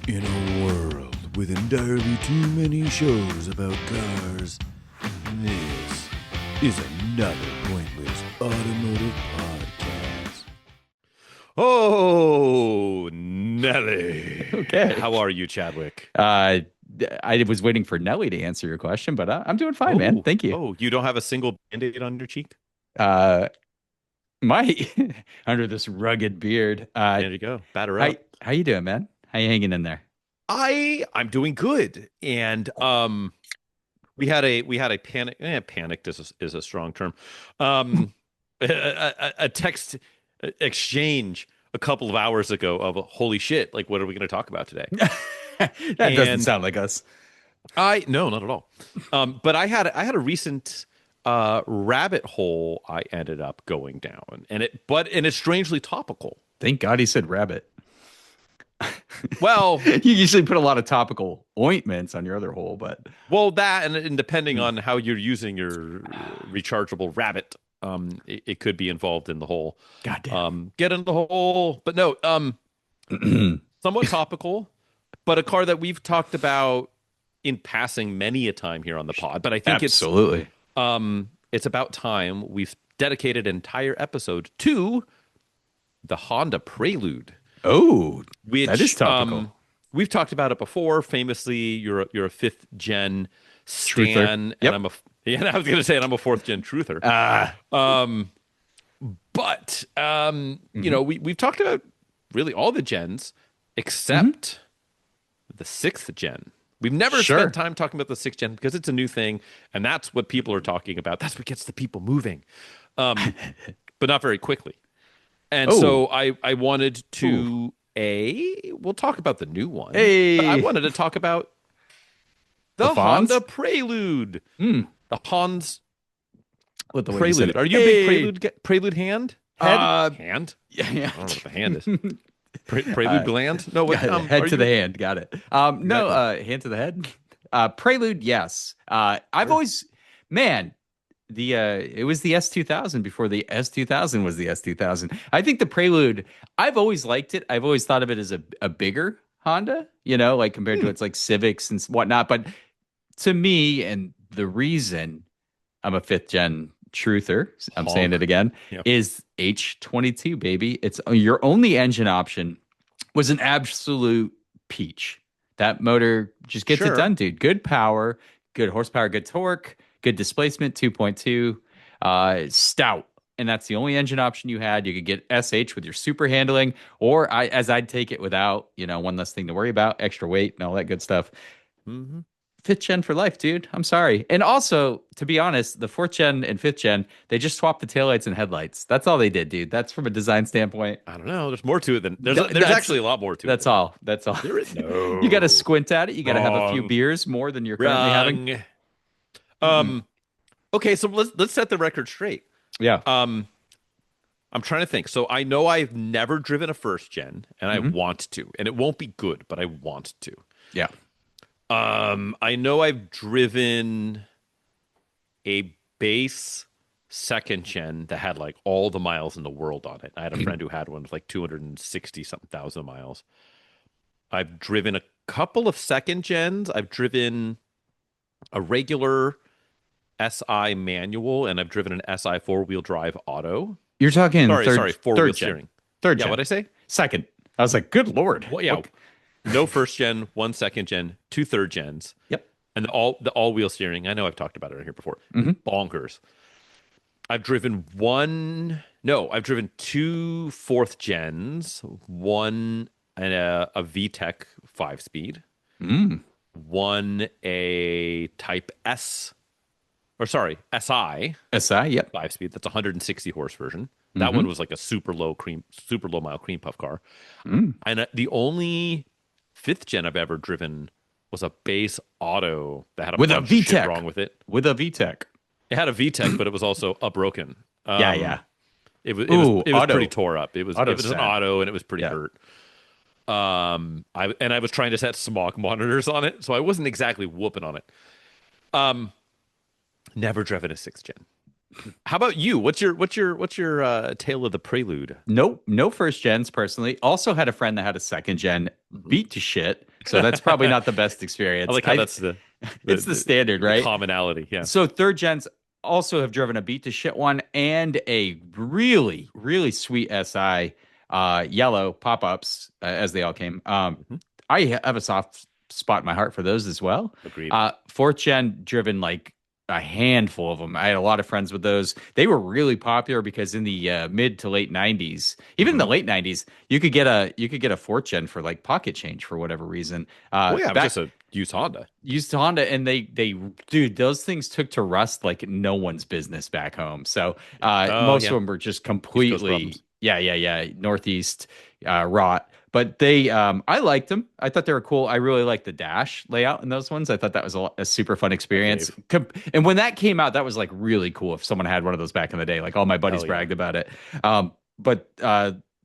In a world with entirely too many shows about cars, this is another pointless automotive podcast. Oh, Nelly. Okay. How are you, Chadwick? I was waiting for Nelly to answer your question, but I'm doing fine, man. Thank you. Oh, you don't have a single Band-Aid on your cheek? Uh, my under this rugged beard. There you go. Batter How up. how you doing, man? How you hanging in there? I'm doing good. And we had a panic. Panicked is a strong term. Um, a text exchange a couple of hours ago of holy shit. Like, what are we going to talk about today? That doesn't And sound like us. no, not at all. But I had a recent rabbit hole I ended up going down, and it's strangely topical. Thank God he said rabbit. Well, You usually put a lot of topical ointments on your other hole, but that and depending on how you're using your rechargeable rabbit, it could be involved in the whole goddamn. get in the hole. But no, somewhat topical, but a car that we've talked about in passing many a time here on the pod. But I think Absolutely. it's about time we've dedicated an entire episode to the Honda Prelude. Oh, Which that is topical. we've talked about it before. Famously, you're a fifth gen Truther. stan, Yep. and I was gonna say, and I'm a fourth gen truther. Ah. But we've talked about really all the gens except the sixth gen. We've never Sure. spent time talking about the sixth gen because it's a new thing, and that's what people are talking about. That's what gets the people moving, but not very quickly. And Oh. so I wanted to we'll talk about the new one. Hey. But I wanted to talk about the The Fonz? Honda Prelude. Mm. The Hon's With the way you said Prelude. it. Are you a big Prelude hand? Uh, Hand? Yeah, I yeah. don't know what the hand is. Prelude gland? No, what? Head are to you- the hand. Got it. No, hand to the head. Prelude, yes. I've always, man, it was the S2000 before the S2000 was the S2000. I think the Prelude, I've always liked it. I've always thought of it as a bigger Honda, like compared to its like Civics and whatnot. But to me, and the reason I'm a fifth gen truther, I'm saying it again, Yep. is H22, baby. It's your only engine option was an absolute peach. That motor just gets Sure. it done, dude. Good power, good horsepower, good torque, good displacement, 2.2, stout. And that's the only engine option you had. You could get SH with your super handling, or I'd take it without, one less thing to worry about, extra weight and all that good stuff. Mm-hmm. Fifth gen for life, dude. I'm sorry. And also, to be honest, the fourth gen and fifth gen, they just swapped the taillights and headlights. That's all they did, dude. That's from a design standpoint. I don't know. There's more to it than there's That's- actually a lot more to That's it. all. That's all. There is no. You got to squint at it. You got to have a few Wrong. beers more than you're currently having. Wrong. Okay, so let's set the record straight. Yeah. I'm trying to think. So I know I've never driven a first gen, and I want to, and it won't be good, but I want to. Yeah. I know I've driven a base second gen that had like all the miles in the world on it. I had a friend who had one with like 260 something thousand miles. I've driven a couple of second gens. I've driven a regular SI manual, and I've driven an SI four-wheel drive auto. You're talking Sorry, four-wheel third gen. steering. Third Yeah, gen. what'd I say? Second. I was like, good Lord. Well, yeah, What- no first gen, one second gen, two third gens. Yep. And the all-wheel steering. I know I've talked about it here before. Bonkers. I've driven two fourth gens, one and a VTEC 5-speed, one a Type S, or sorry, SI SI, yep. 5-speed. That's 160 horse version. That one was like a super low mile cream puff car. And the only fifth gen I've ever driven was a base auto that had a With a bunch of shit VTEC. wrong with it. With a VTEC. It had a VTEC, but it was also a broken. Yeah. It was Ooh, it was auto. pretty tore up. It was Auto's an sad. auto, and it was pretty Yeah. hurt. I was trying to set smog monitors on it, so I wasn't exactly whooping on it. Never driven a sixth gen. How about you? What's your tale of the Prelude? Nope. No first gens personally. Also had a friend that had a second gen, beat to shit. So that's probably not the best I experience. like how that's It's the standard, the right? commonality. Yeah. So third gens also have driven a beat to shit one and a really, really sweet SI yellow pop-ups as they all came. Hmm. I have a soft spot in my heart for those as well. Agreed. Fourth gen driven like a handful of them. I had a lot of friends with those. They were really popular because in the mid to late 90s, even in the Hmm. late 90s, you could get a fourth gen for like pocket change for whatever reason. Well, yeah, it was just Back a used Honda. used to Honda, and they dude, those things took to rust like no one's business back home. So Oh most of yeah, them were just East Coast completely problems. Northeast rot. But they I liked them. I thought they were cool. I really liked the dash layout in those ones. I thought that was a super fun My experience. fave. And when that came out, that was like really cool. If someone had one of those back in the day, like all my buddies Hell yeah. bragged about it. But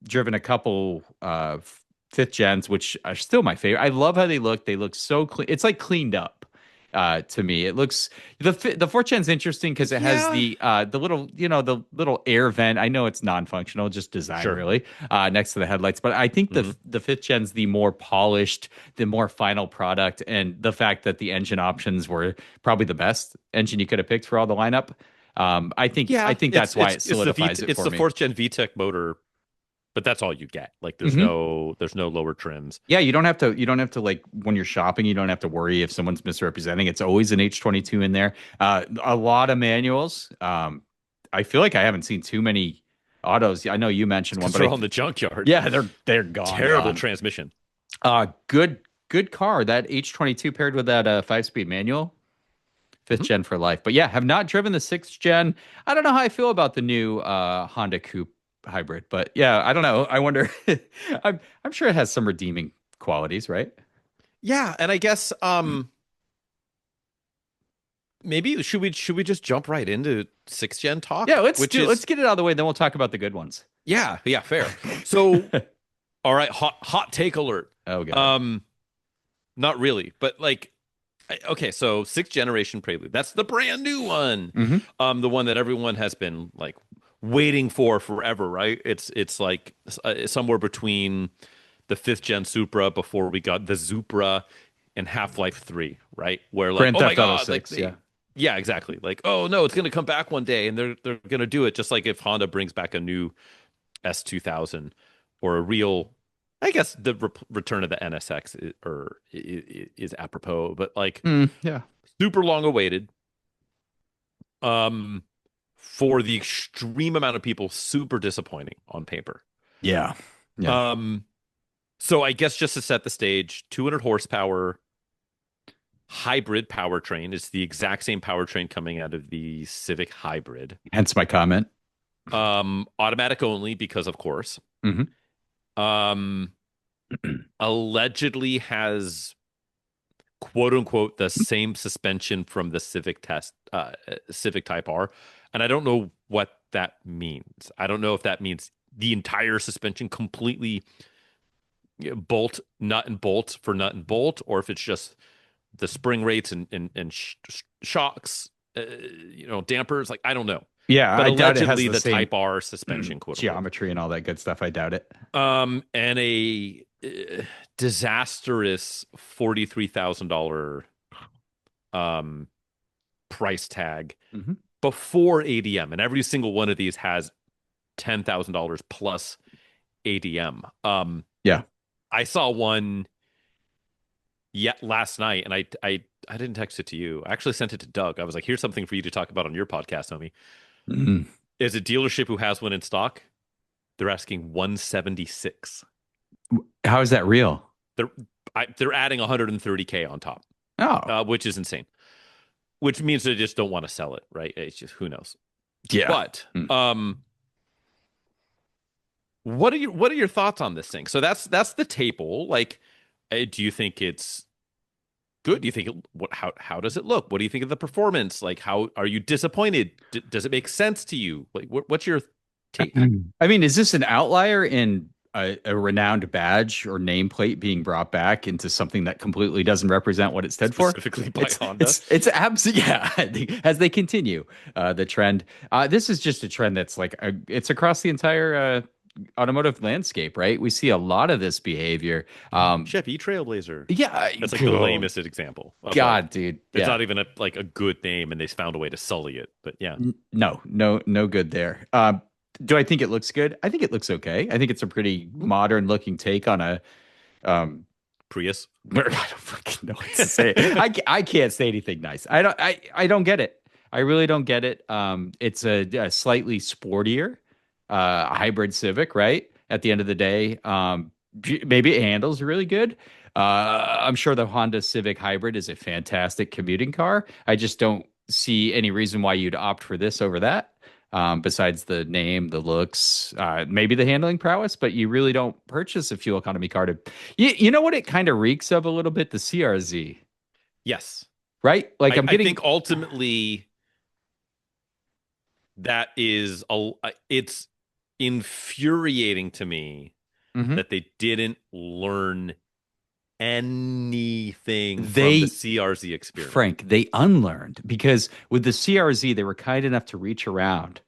driven a couple fifth gens, which are still my favorite. I love how they look. They look so clean. It's like cleaned up to me. It looks the fourth gen's interesting because it has Yeah. the little the little air vent. I know it's non-functional, just design Sure. really next to the headlights. But I think Hmm. the fifth gen's the more polished, the more final product, and the fact that the engine options were probably the best engine you could have picked for all the lineup. I Yeah, think that's why it it's the solidifies it it's for the me. fourth gen VTEC motor, but that's all you get. Like Hmm. there's no lower trims. Yeah, you don't have to like when you're shopping, you don't have to worry if someone's misrepresenting. It's always an H22 in there. A lot of manuals. I feel like I haven't seen too many autos. I know you It's mentioned one, because but they're all in the junkyard. yeah, they're Terrible gone. transmission. Good car. That H22 paired with that 5-speed manual, fifth Hmm. gen for life. But yeah, have not driven the sixth gen. I don't know how I feel about the new Honda Coupe hybrid, but yeah, I don't know. I wonder. I'm sure it has some redeeming qualities, right? Yeah, and I guess maybe should we just jump right into sixth gen Yeah, talk, which let's is get it out of the way, then we'll talk about the good ones. yeah, fair. So all right, hot take alert. Oh God. Um, not really, but like okay, so sixth generation Prelude. That's the brand new one. Hmm. The one that everyone has been like waiting for forever, right? It's like somewhere between the fifth gen Supra before we got the Supra and Half-Life 3, right? Where like, Grand oh my Theft Auto God, like 6, they yeah. yeah, exactly. Like, oh no, it's gonna come back one day and they're gonna do it just like if Honda brings back a new S2000 or a real I guess the return of the NSX is apropos, but like Yeah. super long awaited um for the extreme amount of people super disappointing on paper. Yeah. Yeah. um so I guess just to set the stage, 200 horsepower hybrid powertrain is the exact same powertrain coming out of the Civic Hybrid. Hence my comment. Automatic only because of course. Hmm. um Allegedly has quote unquote the same suspension from the Civic Type R, and I don't know what that means. I don't know if that means the entire suspension completely, bolt nut and bolt for nut and bolt, or if it's just the spring rates and shocks, dampers. Like I don't know, Yeah, but I doubt it has allegedly the the same Type R suspension, quote unquote. geometry and all that good stuff. I doubt it. And a disastrous $43,000 um price tag Hmm. before ADM, and every single one of these has $10,000 plus ADM. Yeah. I saw one yet last night, and I didn't text it to you. I actually sent it to Doug. I was like, "Here's something for you to talk about on your podcast, homie." Mm. Is a dealership who has one in stock. They're asking 176. How is that real? They're they're adding 130K on top, Oh, which is insane. Which means they just don't want to sell it, right? It's just who knows. yeah. But Mm. what are your thoughts on this thing? So that's the table. Like, do you think it's good? Do you think how does it look? What do you think of the performance? Like, how are you disappointed? Does it make sense to you? Like, what's your take? I mean, is this an outlier in a renowned badge or nameplate being brought back into something that completely doesn't represent what it stood for? Specifically by Honda? It's absolutely yeah. As they continue the trend, this is just a trend that's like it's across the entire automotive landscape, right? We see a lot of this behavior. Yeah, Chevy Trailblazer. Yeah, That's like the oh, lamest example of like God, dude. it's Yeah. not even a good name, and they found a way to sully it. But yeah, No, no, no good there. Do I think it looks good? I think it looks okay. I think it's a pretty modern looking take on a um Prius. I don't fucking know what to say. I can't say anything nice. I don't get it. I really don't get it. It's a slightly sportier hybrid Civic, right? At the end of the day, maybe it handles really good. I'm sure the Honda Civic Hybrid is a fantastic commuting car. I just don't see any reason why you'd opt for this over that. Besides the name, the looks, maybe the handling prowess, but you really don't purchase a fuel economy car to. You know what it kind of reeks of a little bit? The CRZ, Yes, right? Like I'm I getting. think ultimately that is a. It's infuriating to me Mhm. that they didn't learn anything from the They CRZ experience. Frank, they unlearned because with the CRZ, they were kind enough to reach around,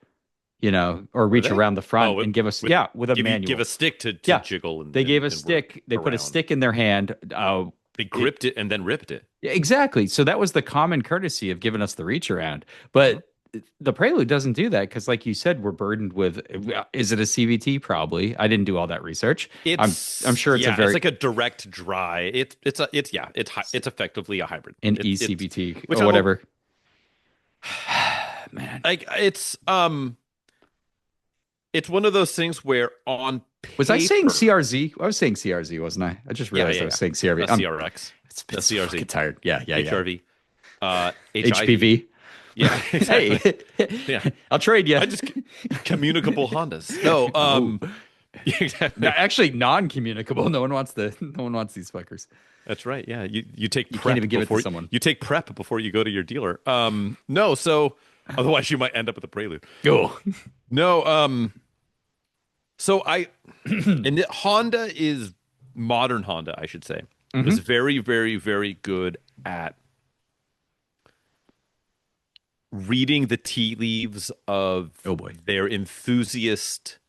or Were reach they? around the front Oh, and give us, with yeah, with a give a manual. stick to Yeah. jiggle They gave a and work stick, they put a around. stick in their hand. They It gripped it and then ripped it. Yeah, exactly. So that was the common courtesy of giving us the reach around. Uh-huh. But the Prelude doesn't do that because, like you said, we're burdened with, is it a CVT? Probably. I didn't do all that research. I'm It's sure it's a it's very like a direct dry. It's yeah, it's effectively a hybrid. an It's eCVT which or I'm whatever. Man, like it's one of those things where on was I saying paper, CRZ? I was saying CRZ, wasn't I? I just yeah, realized yeah, I was yeah. saying CRV. A CRX, It's a been so fucking CRZ, tired. Yeah, yeah, yeah. HRV, HIV. HPV. Yeah, exactly. Hey, Yeah. I'll trade you. I just communicable Hondas. No, Oh, yeah, no, exactly. actually non-communicable. No one wants these fuckers. That's right. Yeah, you take You can't even give it to someone. you take prep before you go to your dealer. No, so otherwise you might end up with a Prelude. Oh. No, so I and Honda is modern Honda, I should say, is Hmm. very, very, very good at reading the tea leaves of Oh boy. their enthusiast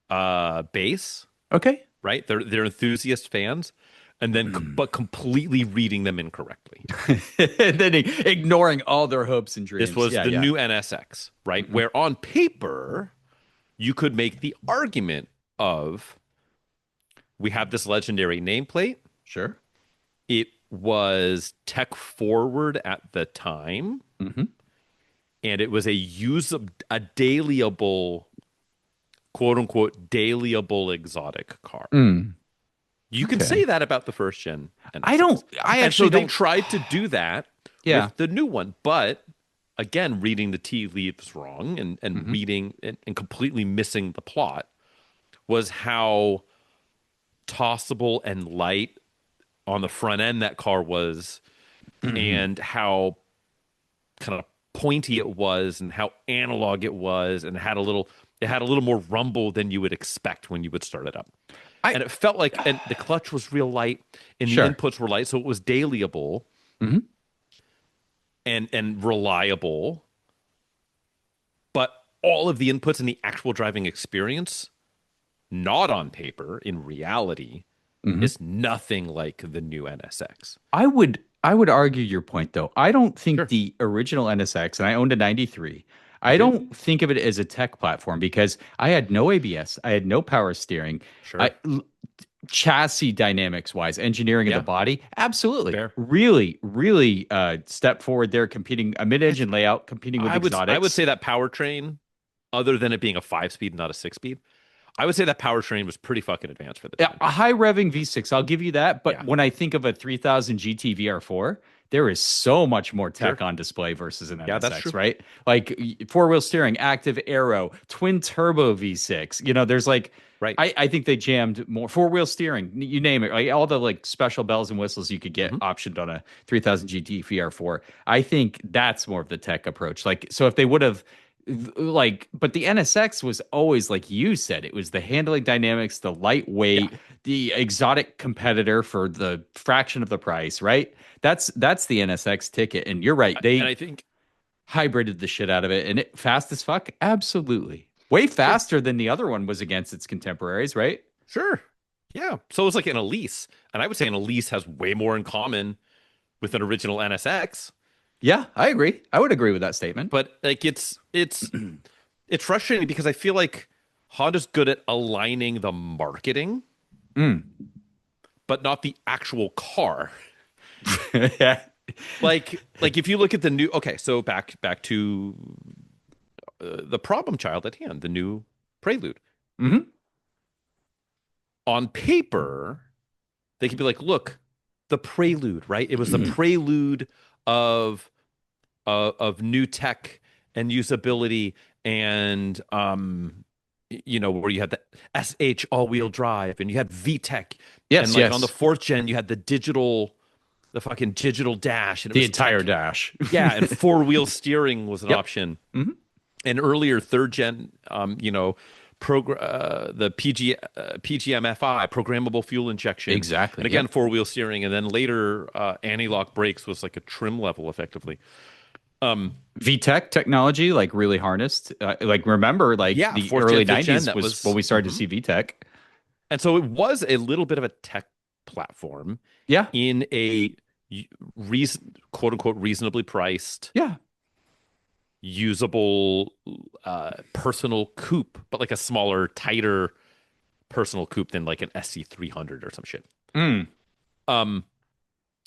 base, Okay. right? They're enthusiast fans, and then but completely reading them incorrectly. And then ignoring all their hopes and This dreams. was Yeah, the yeah. new NSX, right? Hmm. Where on paper you could make the argument of we have this legendary nameplate. Sure. It was tech forward at the time, Hmm. and it was a dailyable, quote unquote, dailyable exotic car. Mm. You can Okay. say that about the first gen NSX. I And so actually they don't. tried to do that Yeah. with the new one, but again, reading the tea leaves wrong and Hmm. reading and completely missing the plot was how tossable and light on the front end that car was Hmm. and how kind of pointy it was and how analog it was and it had a little more rumble than you would expect when you would start it up. I And it felt like and the clutch was real light and the Sure. inputs were light, so it was dailyable Hmm. and reliable, but all of the inputs in the actual driving experience, not on paper, in reality, Hmm. is nothing like the new NSX. I would argue your point though. I don't think Sure. the original NSX, and I owned a 93. You I did? don't think of it as a tech platform because I had no ABS, I had no power steering. I Sure. Chassis dynamics wise, engineering of the Yeah. body, absolutely. Fair. Really, really step forward there competing a mid-engine layout competing with I would exotics. say that powertrain, other than it being a 5 speed, not a 6 speed, I would say that powertrain was pretty fucking advanced for the Yeah, time. a high revving V6, I'll give you that. But Yeah. when I think of a 3000 GT VR4, there is so much more tech Sure. on display versus an Yeah, that's NSX, true. right? Like four-wheel steering, active aero, twin turbo V6. There's like Right. I think they jammed more four-wheel steering, you name it, like all the like special bells and whistles you could get Hmm. optioned on a 3000 GT VR4. I think that's more of the tech approach. Like, so if they would have but the NSX was always like you said, it was the handling dynamics, the Yeah. lightweight, the exotic competitor for the fraction of the price, right? That's the NSX ticket. And you're right, And they I think hybrided the shit out of it and it fast as fuck. Absolutely. Way Sure. faster than the other one was against its contemporaries, right? Sure. Yeah. So it's like an Elise. And I would say an Elise has way more in common with an original NSX. Yeah, I agree. I would agree with that statement. But like it's frustrating because I feel like Honda's good at aligning the marketing, Mm. but not the actual car. Yeah. Like if you look at the new, okay, so back to the problem child at hand, the new Prelude. Hmm. On paper, they could be like, look, the Prelude, right? It was the prelude of of new tech and usability and where you had the SH all-wheel drive and you had VTech and Yes, like on the yes. fourth gen you had the fucking digital dash and it The was entire tech. dash. Yeah, and four-wheel steering was an Yep. option. Hmm. And earlier third gen the PGMFI, programmable fuel injection, Exactly. and again Yep. four-wheel steering, and then later anti-lock brakes was like a trim level effectively. Um, VTech technology, like really harnessed. Like remember, like yeah, the fourth gen, early fifth gen, 90s that was when was, we started to see VTech. and so it was a little bit of a tech platform Yeah. in a quote unquote reasonably priced, Yeah. usable personal coupe, but like a smaller, tighter personal coupe than like an SC300 or some shit. Mm. Um,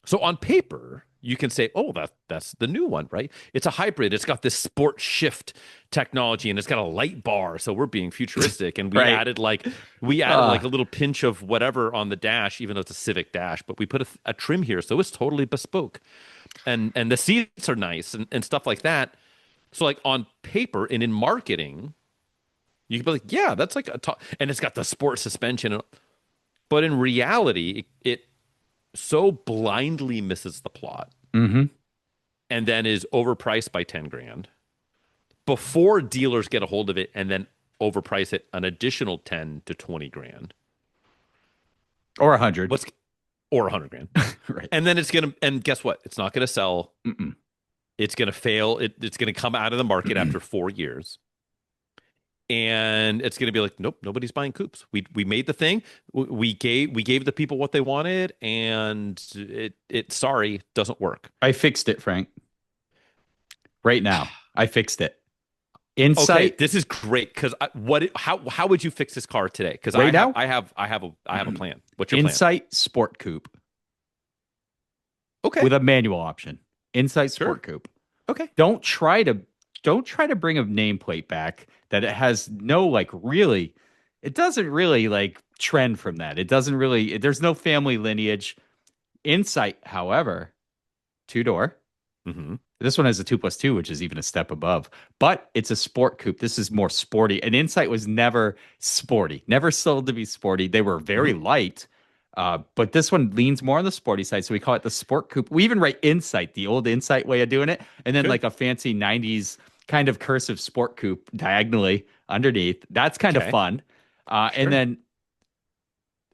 So on paper, you can say, "Oh, that's the new one, right? It's a hybrid. It's got this sport shift technology, and it's got a light bar. So we're being futuristic, and Right. we added Uh, like a little pinch of whatever on the dash, even though it's a Civic dash. But we put a trim here, so it's totally bespoke, and the seats are nice and stuff like that. So like on paper and in marketing, you can be like, yeah, that's like a top, and it's got the sport suspension, but in reality, it so blindly misses the plot hmm. and then is overpriced by 10 grand before dealers get a hold of it and then overprice it an additional 10 to 20 grand. Or 100. What's or 100 grand. Right. And then it's going to and guess what? It's not going to sell. Mm-mm. It's going to fail. It's going to come out of the market after 4 years. And it's going to be like, nope, nobody's buying coupes. We made the thing. We gave the people what they wanted, and it sorry doesn't work. I fixed it, Frank. Right now. I fixed it. Okay, Insight this is great because how would you fix this car today? Because right now. I have a plan. What's your plan? Insight Sport Coupe Okay, with a manual option. Insight sure. Sport Coupe. Okay, Don't try to bring a nameplate back that it has no like really it doesn't really like trend from that. It doesn't really there's no family lineage. Insight, however, two door. hmm This one has a 2+2, which is even a step above, but it's a sport coupe. This is more sporty. And Insight was never sporty, never sold to be sporty. They were very hmm light, but this one leans more on the sporty side. So we call it the sport coupe. We even write Insight, the old Insight way of doing it, and then good. like a fancy 90s kind of cursive sport coupe diagonally underneath. That's kind of Okay, fun. And sure. then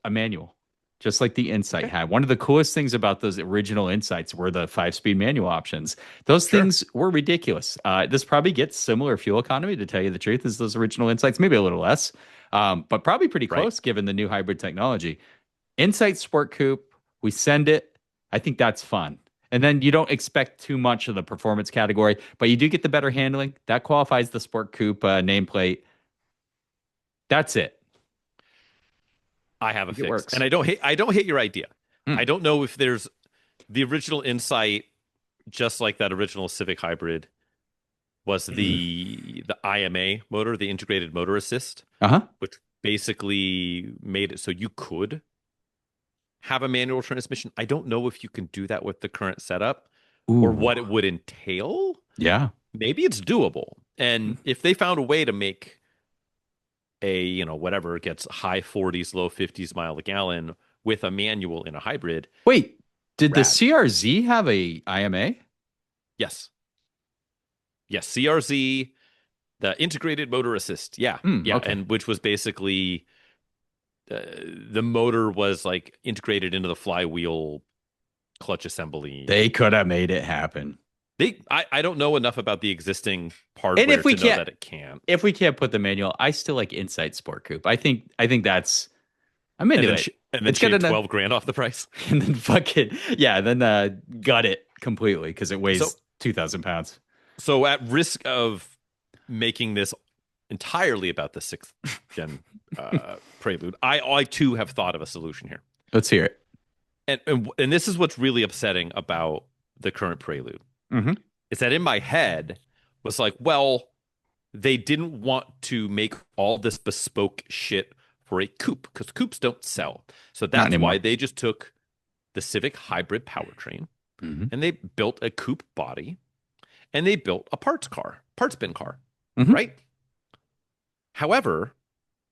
a manual, just like the Insight Okay, had. One of the coolest things about those original Insights were the 5-speed manual options. Those sure. things were ridiculous. This probably gets similar fuel economy, to tell you the truth, as those original Insights, maybe a little less, but probably pretty Right. close given the new hybrid technology. Insight Sport Coupe, we send it. I think that's fun. And then you don't expect too much of the performance category, but you do get the better handling. That qualifies the Sport Coupe nameplate. That's it. I I have a think it fix, and works. I don't hate your idea. I Mm. don't know if there's the original Insight, just like that original Civic Hybrid, was the IMA motor, the integrated motor assist, Uh-huh. which basically made it so you could have a manual transmission. I don't know if you can do that with the current setup or Ooh. what it would entail. Yeah. Maybe it's doable. And if they found a way to make a, whatever gets high 40s, low 50s mile a gallon with a manual in a hybrid, Wait, did the rad. CRZ have a IMA? Yes. Yes. CRZ, the integrated motor assist. Yeah. Yeah. Okay. And which was basically the motor was like integrated into the flywheel clutch assembly. They could have made it happen. I don't know enough about the existing And hardware to know that it can. if we can't put the manual, I still like Insight Sport Coupe. I think that's I'm And into then it. It's got shave enough 12 grand off the price. and then fucking yeah, then gut it completely because it So weighs 2,000 pounds. so at risk of making this entirely about the sixth gen Prelude, I too have thought of a solution here. Let's hear it. And this is what's really upsetting about the current Prelude. Hmm. Is that in my head was like, well, they didn't want to make all this bespoke shit for a coupe because coupes don't sell. So Not that's why anymore. they just took the Civic hybrid powertrain Hmm. and they built a coupe body and they built a parts bin car, Hmm. right? However,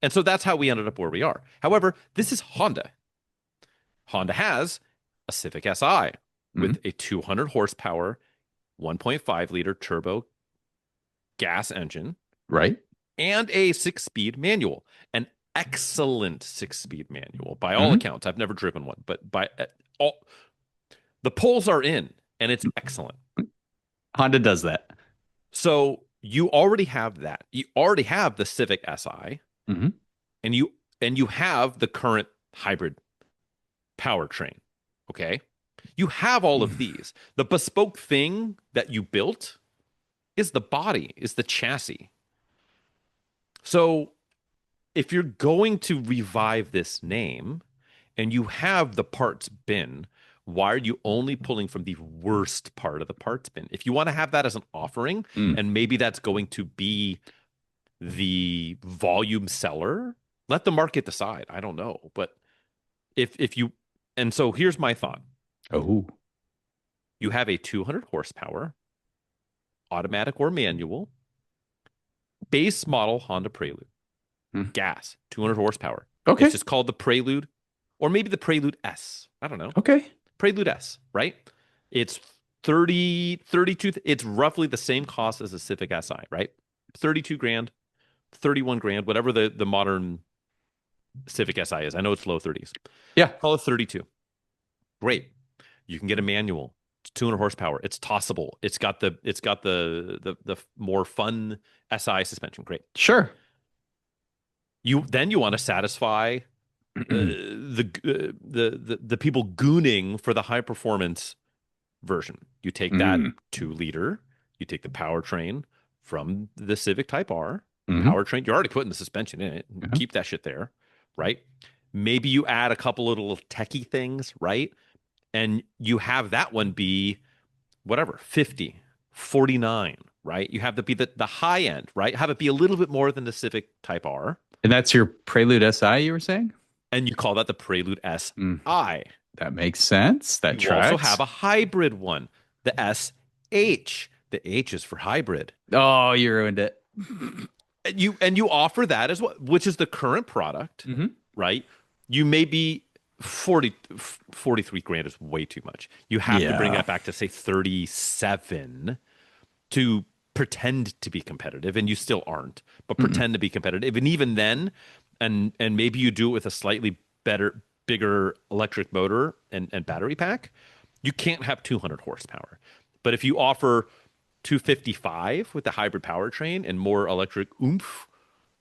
and so that's how we ended up where we are. However, this is Honda. Honda has a Civic Si Hmm. with a 200 horsepower, 1.5 liter turbo gas engine Right. and a 6 speed manual. An excellent 6 speed manual by all Hmm. accounts. I've never driven one, but by all the polls are in and it's excellent. Honda does that. So you already have that. You already have the Civic Si Hmm. and you have the current hybrid powertrain. Okay? You have all of these. The bespoke thing that you built is the body, is the chassis. So if you're going to revive this name and you have the parts bin, why are you only pulling from the worst part of the parts bin? If you want to have that as an offering, Mm. and maybe that's going to be the volume seller, let the market decide. I don't know. But if you, and so here's my thought. Oh. You have a 200 horsepower, automatic or manual, base model Honda Prelude, Mm. gas, 200 horsepower. It's Okay. just called the Prelude, or maybe the Prelude S. I don't know. Okay. Prelude S, right? It's 30, 32. It's roughly the same cost as a Civic Si, right? 32 grand, 31 grand, whatever the modern Civic Si is. I know it's low 30s. Yeah. Call it 32. Great. You can get a manual. It's 200 horsepower. It's tossable. It's got the more fun SI suspension. Great. Sure. You want to satisfy the people gooning for the high performance version. You take that Mm. 2 liter, you take the powertrain from the Civic Type R, Hmm. powertrain, you're already putting the suspension in it. Keep that shit there, right? Maybe you add a couple of little techie things, right? And you have that one be whatever, 50, 49, right? You have to be the high end, right? Have it be a little bit more than the Civic Type R. And that's your Prelude SI you were saying? And you call that the Prelude Mm. SI. That makes sense. That You also have tracks. a hybrid one, the SH. The H is for hybrid. Oh, you ruined it. And you offer that as well, which is the current product, Hmm. right? You may be 43 grand is way too much. You have to bring Yeah. that back to say 37 to pretend to be competitive, and you still aren't, but Mm-mm. pretend to be competitive. And even then, and maybe you do it with a slightly better, bigger electric motor and battery pack, you can't have 200 horsepower. But if you offer 255 with the hybrid powertrain and more electric oomph,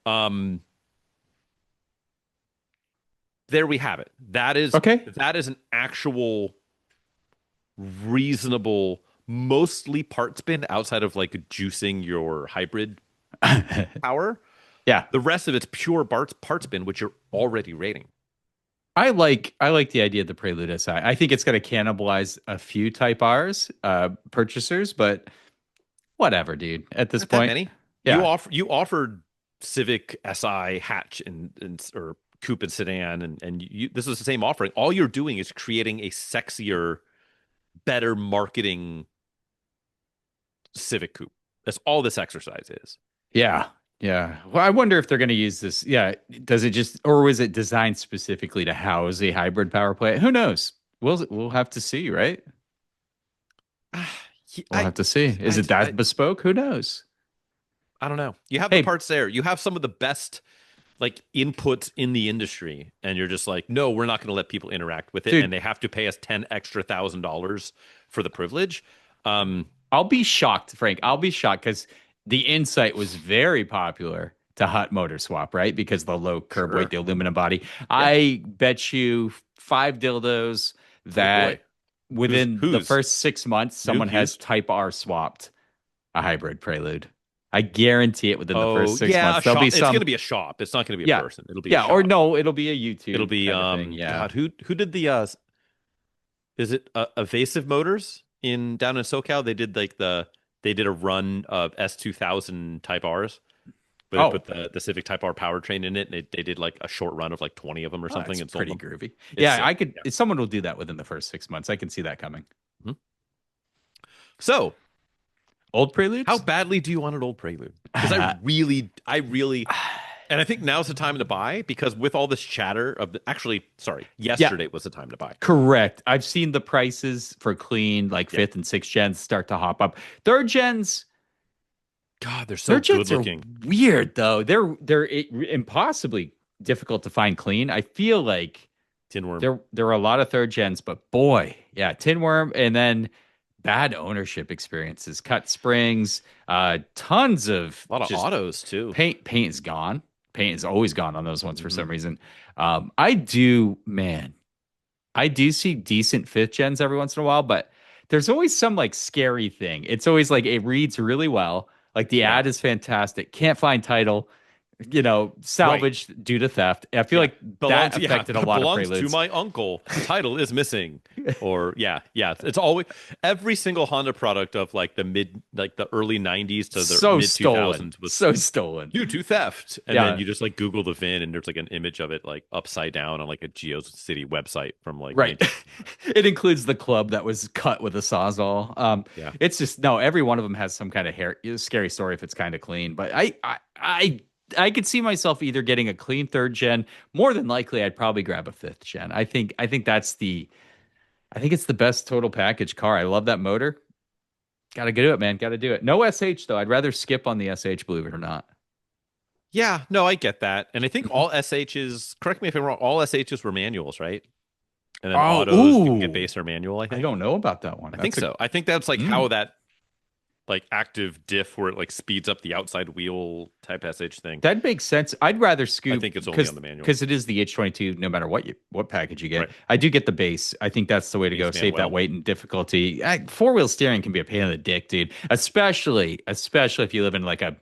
um, there we have it. That is Okay. that is an actual reasonable, mostly parts bin outside of like juicing your hybrid power. Yeah. The rest of it's pure parts bin, which you're already rating. I like the idea of the Prelude SI. I think it's going to cannibalize a few Type R's purchasers, but whatever, dude. At this Not that point, many. yeah. You offered Civic Si hatch and or coupe and sedan and this is the same offering. All you're doing is creating a sexier, better marketing Civic coupe. That's all this exercise is. Yeah. Yeah. Well, I wonder if they're going to use this. Yeah. Does it just, or was it designed specifically to house a hybrid power plant? Who knows? We'll have to see, right? We'll I have to see. Is I it that I bespoke? Who knows? I don't know. You have the Hey, parts there. You have some of the best like inputs in the industry, and you're just like, no, we're not going to let people interact with it, and dude, they have to pay us 10 extra $1,000 for the privilege. Um, I'll be shocked, Frank. I'll be shocked because the Insight was very popular to hot motor swap, right? Because the low curb weight, Sure. the aluminum body. Yeah. I bet you 5 dildos Oh boy. that within the Who's first 6 months, new someone has used? Type R swapped a hybrid Prelude. I guarantee it within the Oh first six yeah, a months. There'll shop. be It's some, gonna be a shop. It's not gonna be a yeah, person. It'll be a yeah, or shop. no, it'll be a It'll YouTube be kind of thing. Yeah. God, who did the is it Evasive Motors in down in SoCal? They did a run of S2000 Type R's where they Oh, put the Civic Type R powertrain in it, and they did like a short run of like 20 of them or oh, something that's and sold pretty them. groovy. It's Yeah, sick. I could. Yeah. If someone will do that within the first 6 months, I can see that coming. Mhm. So, Old how Preludes? badly do you want an old Prelude? Because I really, and I think now's the time to buy because with all this chatter of actually, sorry, Yeah, yesterday was the time to buy. correct. I've seen the prices for clean, like Yeah. fifth and sixth gens start to hop up. Third gens, God, they're so third good gens are looking. weird though. They're impossibly difficult to find clean. I feel like Tin worm. there are a lot of third gens, but boy, yeah, tin worm, and then bad ownership experiences, cut springs, tons of A lot of just autos too. paint. Paint is gone. Paint is always gone on those ones for Hmm. some reason. Man, I do see decent fifth gens every once in a while, but there's always some like scary thing. It's always like it reads really well. Like the Yeah. ad is fantastic. Can't find title, Right. salvaged due to theft. I feel Yeah. like that Belongs, yeah, affected a lot of belongs to preludes. my uncle. Title is missing. Or yeah, yeah. It's always every single Honda product of like the early 90s to the So mid stolen. 2000s was So stolen. due to theft. And then Yeah. you just like Google the VIN and there's like an image of it like upside down on like a GeoCity website from like Right. 19. It includes the club that was cut with a sawzall. Yeah. It's just no, every one of them has some kind of scary story if it's kind of clean. But I could see myself either getting a clean third gen. More than likely, I'd probably grab a fifth gen. I think I think it's the best total package car. I love that motor. Got to do it, man. Got to do it. No SH though. I'd rather skip on the SH, believe it or not. Yeah, no, I get that. And I think all SHs, correct me if I'm wrong, all SHs were manuals, right? And then Oh, autos, you can get ooh. base or manual, I I think. don't know about that one. I think That's a so. I think that's like mm. how that like active diff where it like speeds up the outside wheel type SH thing. That makes sense. I'd rather I scoop think it's only because on the manual. it is the H22. No matter what package you get, Right. I do get the base. I think that's the way to go. Base Save that Manuel. weight and difficulty. Four-wheel steering can be a pain in the dick, dude. Especially if you live in like a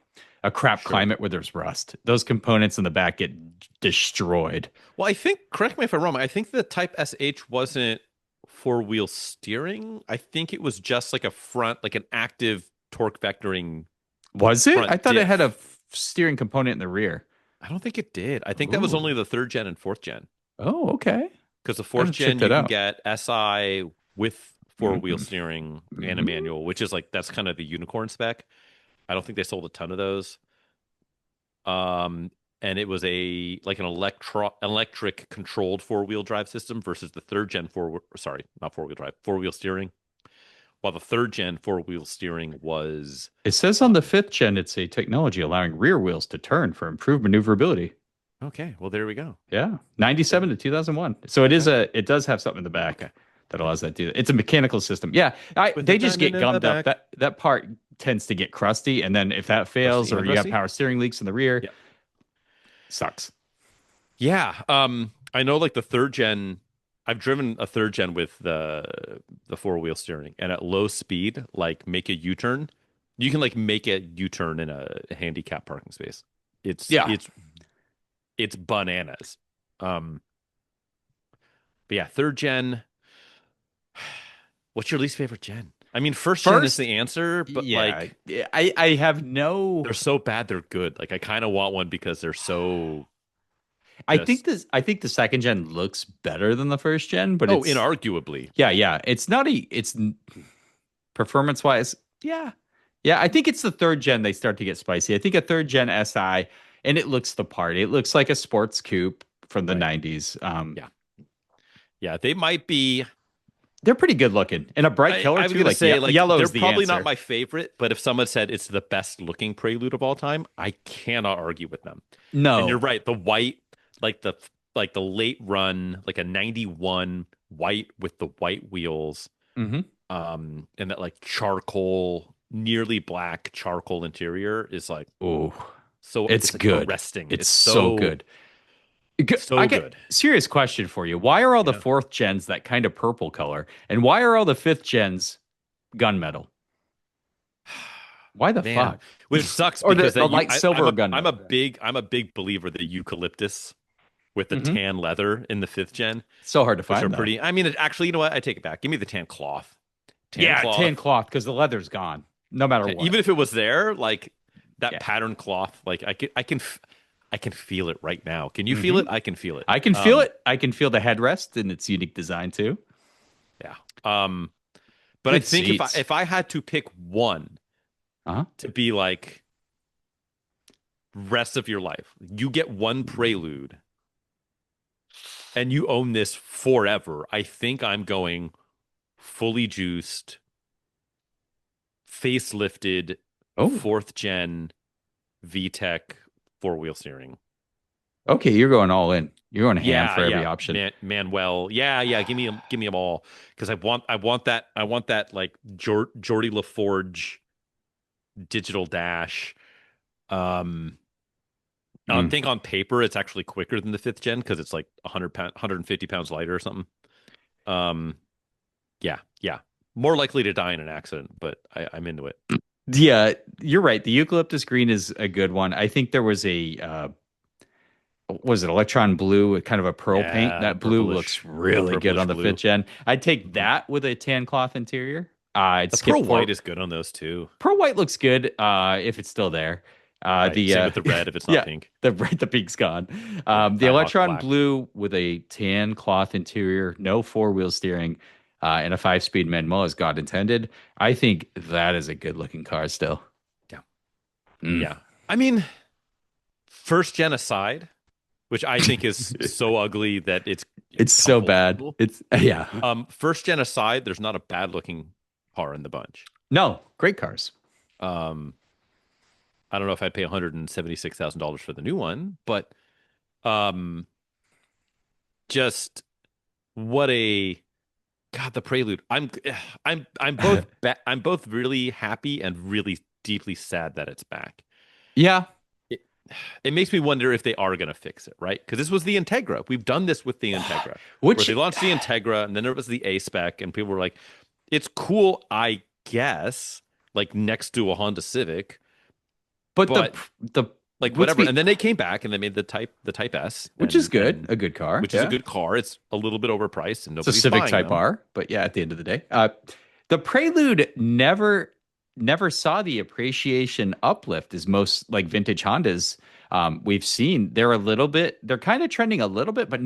crap Sure. climate where there's rust. Those components in the back get destroyed. Well, I think, correct me if I'm wrong, I think the Type SH wasn't four-wheel steering. I think it was just like a front, like an active torque vectoring Was it? I front thought it had a diff. steering component in the rear. I don't think it did. I think that was Ooh. only the third gen and fourth gen. Oh, okay. Because the I fourth have to check gen that you can out. get SI with four-wheel Mhm. steering and a Mhm. manual, which is like that's kind of the unicorn spec. I don't think they sold a ton of those. Um, and it was a like an electric controlled four-wheel drive system versus the third gen sorry, not four-wheel drive, four-wheel steering. While the third gen four-wheel steering was It says on the fifth gen, it's a technology allowing rear wheels to turn for improved maneuverability. okay. Well, there we go. Yeah, There, 97 to 2001. So okay. it does have something in the back Okay. that Okay. allows that to do that. It's a mechanical system. Yeah, With a they just diamond get in the gummed up. back. That part tends to get crusty, and then if that fails Rusty or and you have rusty. power steering leaks in the rear, Yeah. sucks. Yeah. I know like the third gen, I've driven a third gen with the four-wheel steering and at low speed, like make a U-turn. You can like make a U-turn in a handicap parking space. It's Yeah. it's it's bananas. Um, but yeah, third gen, what's your least favorite gen? I mean, first gen is First, the answer, but yeah, like I have no. they're so bad they're good. Like I kind of want one because they're so just I think the second gen looks better than the first gen, but oh, it's inarguably. yeah. It's not a it's performance wise, yeah. Yeah, I think it's the third gen they start to get spicy. I think a third gen SI and it looks the part. It looks like a sports coupe from the Right. 90s. Yeah. Yeah, they might be They're pretty good looking. In a bright color I was too, gonna like say like they're yellow's the probably not answer. my favorite, but if someone said it's the best looking Prelude of all time, I cannot argue with them. And you're No. right, the white, like the late run, like a 91 white with the white wheels. Hmm. And that like charcoal, nearly black charcoal interior is like Oh, so it's it's like good. arresting. It's It's so so good. I so get good. serious question for you. Why are all the Yeah. fourth gens that kind of purple color? And why are all the fifth gens gunmetal? Why the Man, fuck? which sucks Or because the that you light silver or gunmetal? I'm a big believer that eucalyptus with the Hmm. tan leather in the fifth gen, So hard to which are find though. pretty. I mean, actually, you know what? I take it back. Give me the tan cloth. Tan Yeah, tan cloth. cloth because the leather's gone, no matter what. Even if it was there, like that Yeah. pattern cloth, like I can feel it right now. Can you feel Hmm. it? I can feel it. I can feel it. I can feel the headrest and its unique design too. Yeah. But I Good think seats. if I had to pick one Uh-huh. to be like rest of your life, you get one Prelude and you own this forever. I think I'm going fully juiced, facelifted, Oh, fourth gen VTEC four-wheel steering. okay. You're going all in. You're going ham Yeah, for every yeah, option. Manuel. Yeah, yeah. Give me them all because I want that like Geordie LaForge digital dash. Um, I Mm. think on paper it's actually quicker than the fifth gen because it's like 100 pound, 150 pounds lighter or something. Um, yeah, yeah. More likely to die in an accident, but I'm into it. Yeah, you're right. The eucalyptus green is a good one. I think there was a was it electron blue, kind of a pearl paint. Yeah, That blue looks the really good purplish on the fifth blue. gen. I'd take Mhm. that with a tan cloth interior. I'd The skip pearl for white is good on those too. pearl white looks good if it's still there. Right. The Same with the red if it's not yeah, pink. the pink's gone. Yeah, The Nighthawk electron black. blue with a tan cloth interior, no four wheel steering, and a 5-speed manual as God intended. I think that is a good looking car still. Yeah. Mm. Yeah. I mean, first gen aside, which I think is so ugly that it's It's so bad. unbelievable. It's yeah. First gen aside, there's not a bad looking car in the bunch. No, great cars. Um, I don't know if I'd pay $176,000 for the new one, but um, just what a God, the Prelude. I'm both really happy and really deeply sad that it's back. Yeah. It, it makes me wonder if they are going to fix it, right? Because this was the Integra. We've done this with the Integra, where Which they launched the Integra and then there was the A spec, and people were like, "It's cool, I guess." Like next to a Honda Civic, but but the like let's whatever. be And then they came back and they made the Type S, which is good, a good car. which is a Yeah. good car. It's a little bit overpriced and It's a nobody's Civic buying Type them. R, but yeah, at the end of the day, the Prelude never saw the appreciation uplift as most like vintage Hondas we've seen. They're kind of trending a little bit, but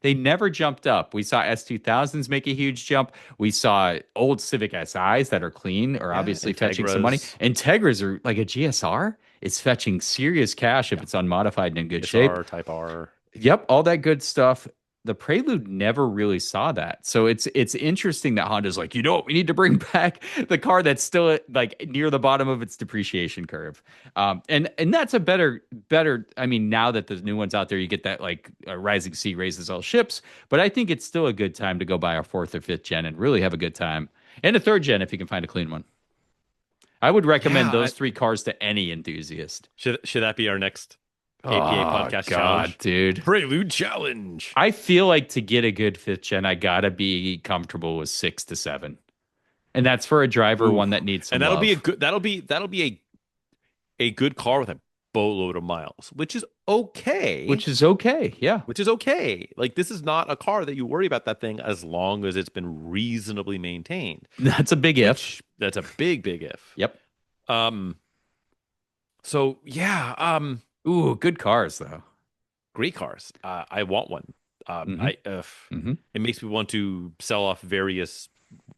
they never jumped up. We saw S2000s make a huge jump. We saw old Civic SIs that are clean are Yeah, obviously fetching some money. Integras, Integras are like a GSR. It's fetching serious cash if yeah, it's unmodified and in good shape. SR, Type R. Yep, all that good stuff. The Prelude never really saw that. So it's interesting that Honda's like, you know what, we need to bring back the car that's still like near the bottom of its depreciation curve. And that's a better. I mean, now that the new one's out there, you get that like a rising sea raises all ships. But I think it's still a good time to go buy a fourth or fifth gen and really have a good time. And a third gen if you can find a clean one. I would recommend Yeah, those three cars to any enthusiast. should that be our next APA Oh podcast God, challenge? dude. Prelude challenge. I feel like to get a good fifth gen, I gotta be comfortable with 6 to 7. And that's for a driver, Ooh, one that needs and some love, that'll be a good car with a boatload of miles, which is okay. which is okay. Yeah. Which is okay. Like this is not a car that you worry about that thing as long as it's been reasonably maintained. That's a big if. Which that's a big, big if. Yep. Um. So yeah. Ooh, good cars though. Great cars. I want one. Hmm. Hmm. It makes me want to sell off various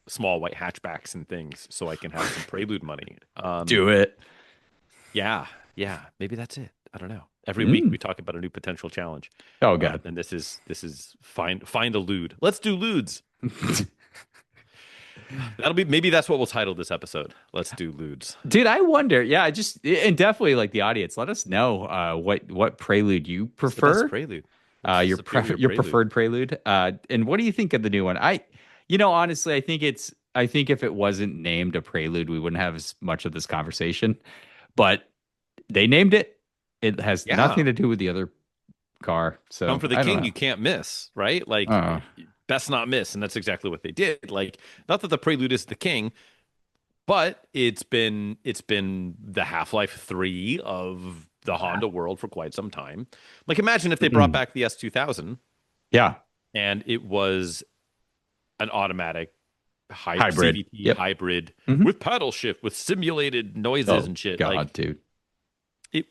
small white hatchbacks and things so I can have some Prelude money. Do it. Yeah, yeah, maybe that's it. I don't know. Every week Mm. we talk about a new potential challenge, Oh God. and this is find a lude. Let's do ludes. That'll be maybe that's what we'll title this episode. Let's do ludes. Dude, I wonder. Yeah, I just and definitely like the audience, let us know what prelude you What's the best prefer. Prelude? What's the superior Your Prelude? preferred prelude. And what do you think of the new one? Honestly, I think it's I think if it wasn't named a Prelude, we wouldn't have as much of this conversation. But they named it. It has Yeah. nothing to do with the other car. Come So for the I don't king, know. you can't miss, right? Like Uh, best not miss, and that's exactly what they did. Like not that the Prelude is the king, but it's been the Half-Life 3 of the Honda world for quite some time. Like imagine if they brought back the S2000 yeah, and it was an automatic hybrid. CVT Yep. hybrid Hmm. with paddle shift with simulated noises Oh and shit. Like God, dude. it,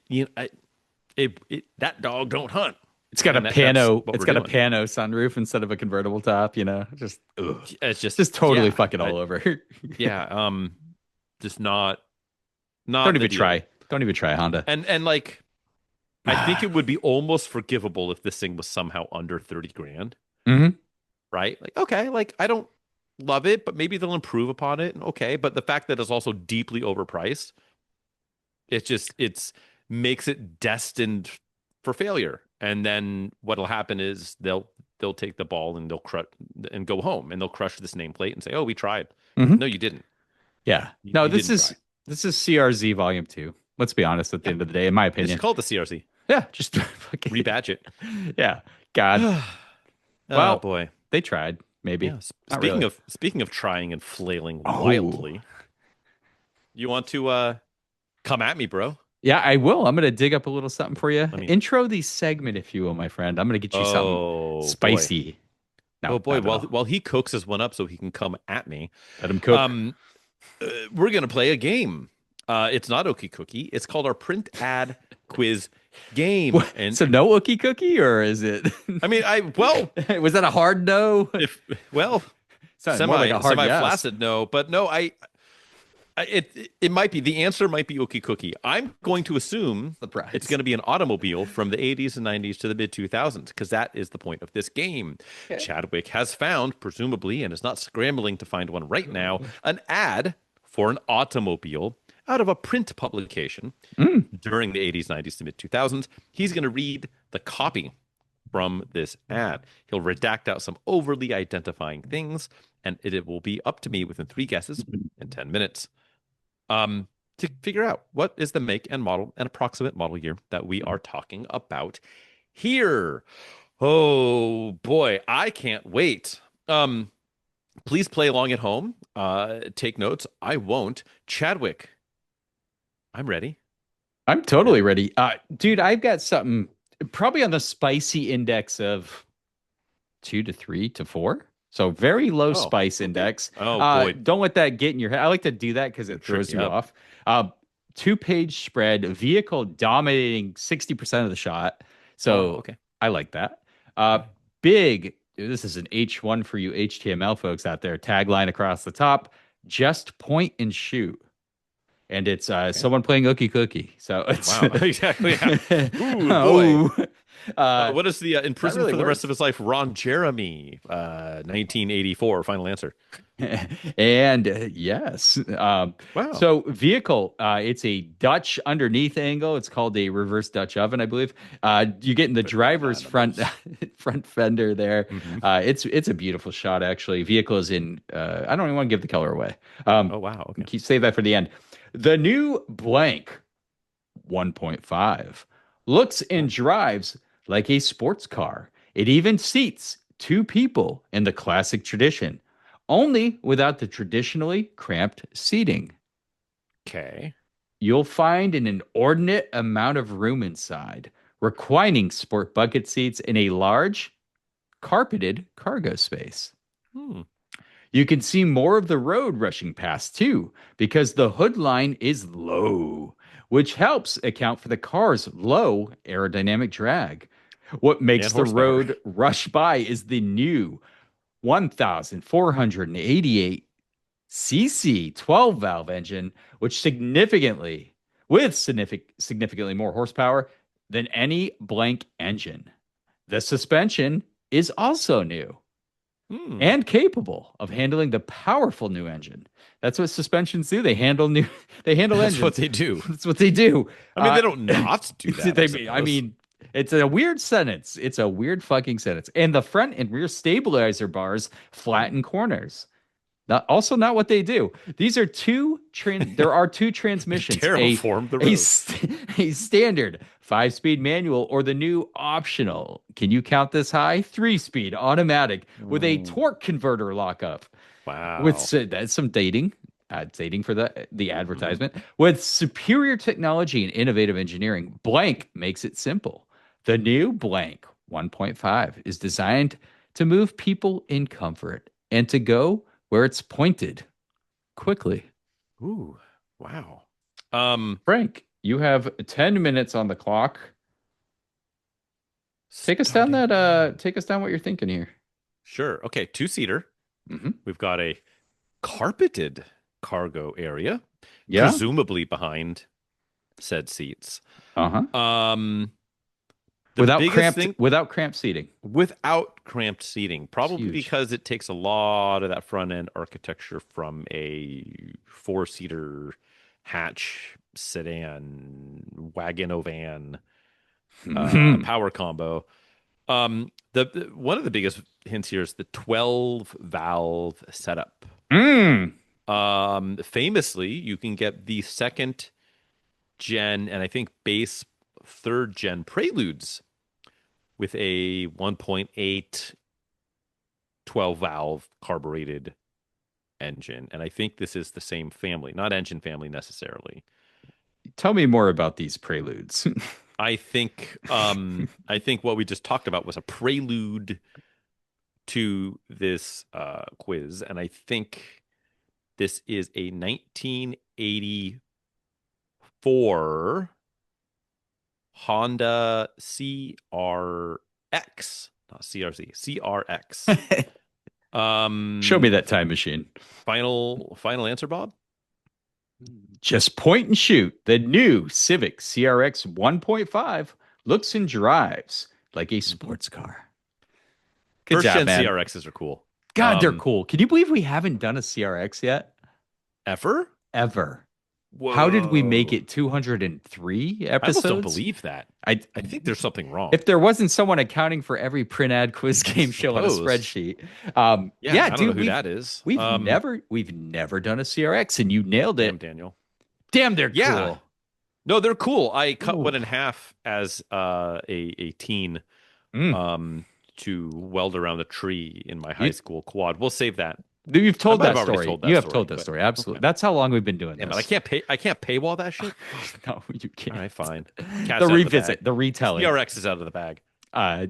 that dog don't hunt, It's got a and that's pano. what It's we're got a doing. pano sunroof instead of a convertible top. Just, ugh. It's just Just totally yeah, fuck it all over. yeah, just not Don't the even deal. try. Don't even try Honda. And like I think it would be almost forgivable if this thing was somehow under 30 grand, Hmm. right? Like okay, like I don't love it, but maybe they'll improve upon it. Okay, but the fact that it's also deeply overpriced, it's makes it destined for failure. And then what'll happen is they'll take the ball and they'll crush and go home and they'll crush this nameplate and say, "Oh, we tried." Hmm. No, you didn't. Yeah. No, You didn't try. this is CRZ Volume 2. Let's be honest at the Yeah, end of the day, in my just opinion. call it the CRC. Yeah, just fucking Rebadge it. yeah. God. Oh Well, boy. they tried, maybe. Yeah. Not really. Speaking of trying and flailing Oh. wildly, you want to come at me, bro? Yeah, I will. I'm gonna dig up a little something for you. Let me. Intro the segment, if you will, my friend. I'm gonna get you something Oh boy. spicy. No, Oh boy. not at While all. he coaxes one up so he can come at me, Let him cook. um, we're gonna play a game. It's not Okie Cookie. It's called our print ad quiz game. What? And So no Wookie cookie, or is it? I mean, I well, Was that a hard no? if well, Sounded more like a hard semi yes. flaccid no, but no, it might be the answer might be Okie Cookie. I'm going to assume it's Surprise. going to be an automobile from the 80s and 90s to the mid 2000s because that is the point of this game. Okay. Chadwick has found, presumably, and is not scrambling to find one right now, an ad for an automobile out of a print publication Mm. during the 80s, 90s to mid 2000s. He's going to read the copy from this ad. He'll redact out some overly identifying things, and it will be up to me within three guesses in 10 minutes to figure out what is the make and model and approximate model year that we are talking about here. Oh boy, I can't wait. Please play along at home. Take notes. I won't. Chadwick, I'm ready. I'm totally ready. Dude, I've got something probably on the spicy index of 2 to 3 to 4. So very low Oh, spice okay. index. Oh boy, Don't let that get in your head. I like to do that because gonna it trip throws me you up. off. 2 page spread, vehicle dominating 60% of the shot. Oh, So okay. I like that. Uh, big, this is an H1 for you HTML folks out there. Tagline across the top, just point and shoot. And it's Okay. someone playing Ookie Cookie. So it's Wow. Exactly. Yeah. Ooh boy. oh, What is the in that prison really for the rest of works. his life? Ron Jeremy, 1984. Final answer. And yes. Wow. So vehicle, it's a Dutch underneath angle. It's called a reverse Dutch oven, I believe. You get in the driver's front Bananas. front fender there. Hmm. It's a beautiful shot actually. Vehicle is in. I don't even want to give the color away. Oh wow. Okay. Save that for the end. The new blank 1.5 looks and Oh. drives like a sports car. It even seats two people in the classic tradition, only without the traditionally cramped seating. Okay. You'll find an inordinate amount of room inside, reclining sport bucket seats in a large, carpeted cargo space. Hmm. You can see more of the road rushing past too, because the hood line is low, which helps account for the car's low aerodynamic drag. What makes And the horsepower. road rush by is the new 1,488cc 12 valve engine, which significantly more horsepower than any blank engine. The suspension is also new Hmm. and capable of handling the powerful new engine. That's what suspensions do. They handle That's what engines. they do. That's what they do. I mean, they don't not do that, I I suppose. mean, it's a weird sentence. It's a weird fucking sentence. And the front and rear stabilizer bars flatten corners. Not what they do. These are there are two transmissions, Terraform the road. a standard 5-speed manual or the new optional. Can you count this high? 3-speed automatic with a Mm, torque converter lockup. wow. That's some dating. Dating for the Hmm. advertisement. With superior technology and innovative engineering, Blank makes it simple. The new Blank 1.5 is designed to move people in comfort and to go where it's pointed quickly. Ooh, wow. Um, Frank, you have 10 minutes on the clock. Starting now. Take us down what you're thinking here. Sure. Okay, two-seater. Hmm. We've got a carpeted cargo area, Yeah. presumably behind said seats. Uh-huh. Um, the biggest thing Without cramped seating. without cramped seating, It's probably huge. because it takes a lot of that front end architecture from a four-seater hatch sedan wagon o van Mhm. power combo. One of the biggest hints here is the 12 valve setup. Mm. Famously, you can get the second gen and I think base third gen Preludes with a 1.8 12 valve carbureted engine. And I think this is the same family, not engine family necessarily. Tell me more about these preludes. I think what we just talked about was a prelude to this quiz, and I think this is a 1984 Honda CRX, not CRZ, CRX. Show me Um, that time machine. final answer, Bob? Just point and shoot. The new Civic CRX 1.5 looks and drives like a Mhm. sports car. Good First job, gen man. CRXs are cool. God, they're cool. Can you believe we haven't done a CRX yet? Ever? Ever. How did we make Whoa. it 203 I almost don't episodes? believe that. I I think there's something wrong. If there wasn't someone accounting for every print ad quiz I game show on a suppose. spreadsheet. Yeah, Yeah, I don't know dude, who that is. we've never done a CRX and you nailed Damn, it. Daniel. Damn, they're Yeah. cool. No, they're cool. I cut Ooh. one in half as a teen Mm. um to weld around a tree in my high You school quad. We'll save that. you've I told might have that already story. told You that have told story, that but story. Absolutely. okay. That's how long we've been doing Damn it, this. I can't paywall that shit. No, you All can't. right, fine. The Cat's out of the bag. revisit, the retelling. CRX is out of the bag. Uh,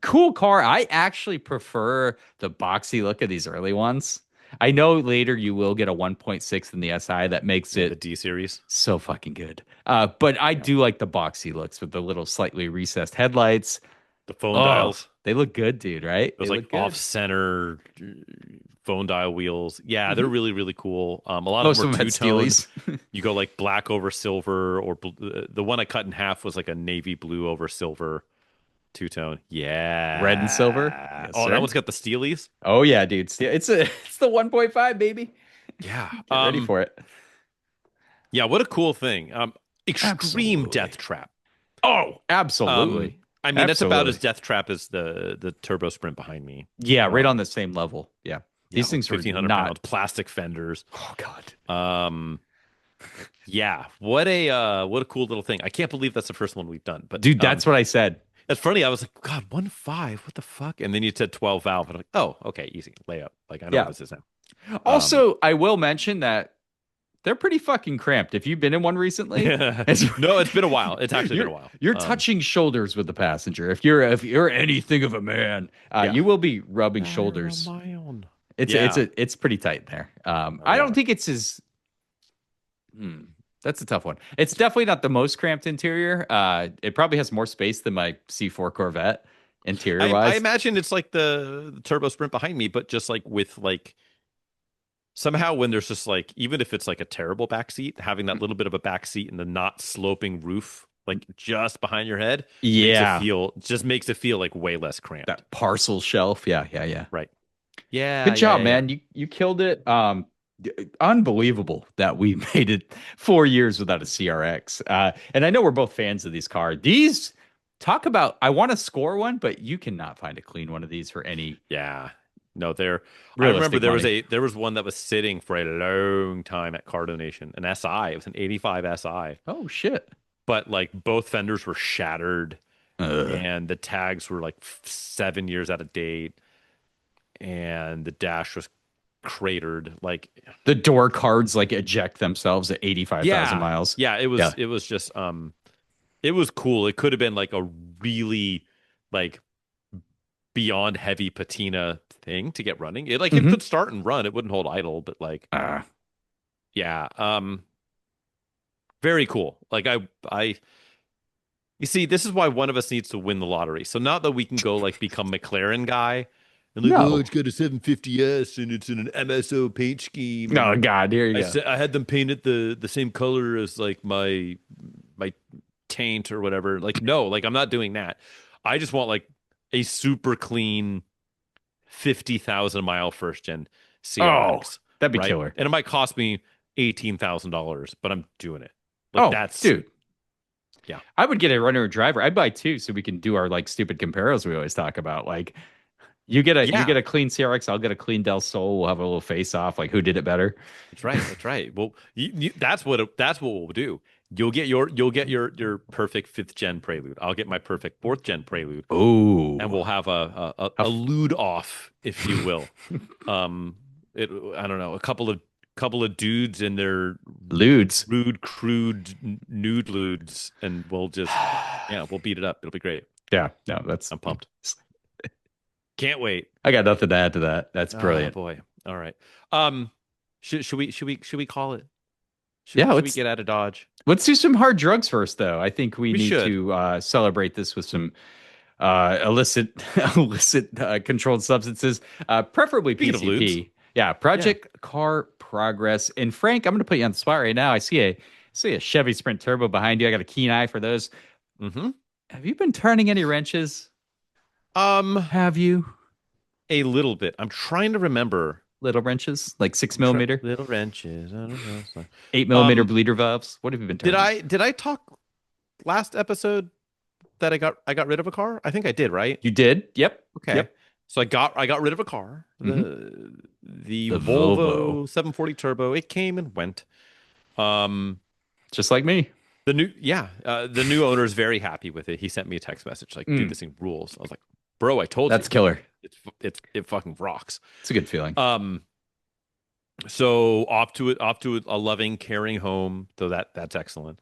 cool car. I actually prefer the boxy look of these early ones. I know later you will get a 1.6 in the SI that makes Yeah, the it D series. so fucking good. But I Yeah. do like the boxy looks with the little slightly recessed headlights. The phone Oh, dials. they look good, dude, right? Those They like look off good. center phone dial wheels. Yeah, they're Hmm. really, really cool. A lot of them Most are of them had two-tone. Steelies. You go like black over silver, or the one I cut in half was like a navy blue over silver two-tone. Red and silver. Yeah. Yes, Oh, that sir. one's got the Steelies. Oh yeah, dude. It's the 1.5, baby. Yeah. Get ready for it. Yeah. What a cool thing. Extreme Absolutely. death trap. Oh, Um, absolutely. I mean, that's about as Absolutely. death trap as the turbo sprint behind me. Yeah, right on Um, the same level. Yeah. yeah, These like things were 1,500 pounds, not. plastic fenders. Oh God. Um, yeah, what a cool little thing. I can't believe that's the first one we've done. But Dude, that's what I said. that's funny. I was like, God, 1.5, what the fuck? And then you said 12 valve, and I'm like, oh, okay, easy layup. Like I know what Yeah. this is now. Um, Also, I will mention that they're pretty fucking cramped. If you've been in one recently, it's no, it's been a while. It's actually been you're a while. you're touching shoulders with the passenger. If you're anything of a man, Yeah. you will be rubbing You're on shoulders. my own. It's Yeah. it's pretty tight there. Oh I yeah. don't think it's as hmm, that's a tough one. It's definitely not the most cramped interior. It probably has more space than my C4 Corvette interior I wise. imagine it's like the turbo sprint behind me, but just like with like somehow when there's just like even if it's like a terrible backseat, having that little bit of a backseat and the not sloping roof like just behind your head Yeah, makes it feel like way less cramped. that parcel shelf. Yeah, yeah, yeah. Right. Yeah, Good yeah, job, yeah, yeah. man. You killed it. Unbelievable that we made it 4 years without a CRX. And I know we're both fans of these cars. Talk about, I want to score one, but you cannot find a clean one of these for any Yeah. No, they're. I remember Realistic money. there was one that was sitting for a long time at Car Donation, an SI. It was an 85 SI, Oh shit. but like both fenders were shattered, Ugh. and the tags were like 7 years out of date, and the dash was cratered. Like, The door cards like eject themselves at 85,000 yeah, miles. yeah, Yeah. it was just it was cool. It could have been like a really like beyond heavy patina thing to get running. It Hmm. could start and run. It wouldn't hold idle, but like Ah. yeah, very cool. I you see, this is why one of us needs to win the lottery. So not that we can go like become McLaren guy and like, oh, No. it's got a 750S and it's in an MSO paint scheme Oh and God, here you go. I had them painted the same color as like my taint or whatever. Like no, like I'm not doing that. I just want like a super clean 50,000 mile first gen Oh, CRX, that'd be right? killer. And it might cost me $18,000, but I'm doing it. Like Oh, that's dude. yeah. I would get a runner or driver. I'd buy two so we can do our like stupid comparos we always talk about. Like you Yeah, get a clean CRX, I'll get a clean Del Sol. We'll have a little face off, like who did it better. that's right. That's right. Well, that's what we'll do. You'll get your perfect fifth gen Prelude. I'll get my perfect fourth gen Prelude, and Oh, we'll have a a f- lude off, if you will. It I don't know, a couple of dudes in their Ludes. rude, crude, nude ludes, and we'll just yeah, we'll beat it up. It'll be great. Yeah, no, that's I'm pumped. Can't wait. I got nothing to add to that. That's Oh brilliant. boy. All right. Um, should we call it? Yeah, Should we get out of Dodge? let's do some hard drugs first, though. I think we We need should. to celebrate this with some illicit illicit controlled substances, preferably Speaking of lewds, PCP. Yeah, yeah. Project Car Progress. And Frank, I'm going to put you on the spot right now. I see a Chevy Sprint Turbo behind you. I got a keen eye for those. Mm-hmm. Have you been turning any wrenches? Um, Have you? a little bit. I'm trying to remember. Little wrenches, like 6 millimeter, Little wrenches. I don't know. 8 millimeter bleeder valves. What have you been turning? Did I talk last episode that I got rid of a car? I think I did, right? You did? Yep. Okay. Yep. So I got rid of a car. Hmm. The The Volvo, Volvo 740 Turbo. It came and went. Um, just like me. the new owner is very happy with it. He sent me a text message like, "Dude, Mm, this thing rules." I was like, "Bro, I told that's you, killer. it fucking rocks." It's a good feeling. Um, so off to a loving, caring home. So that's excellent.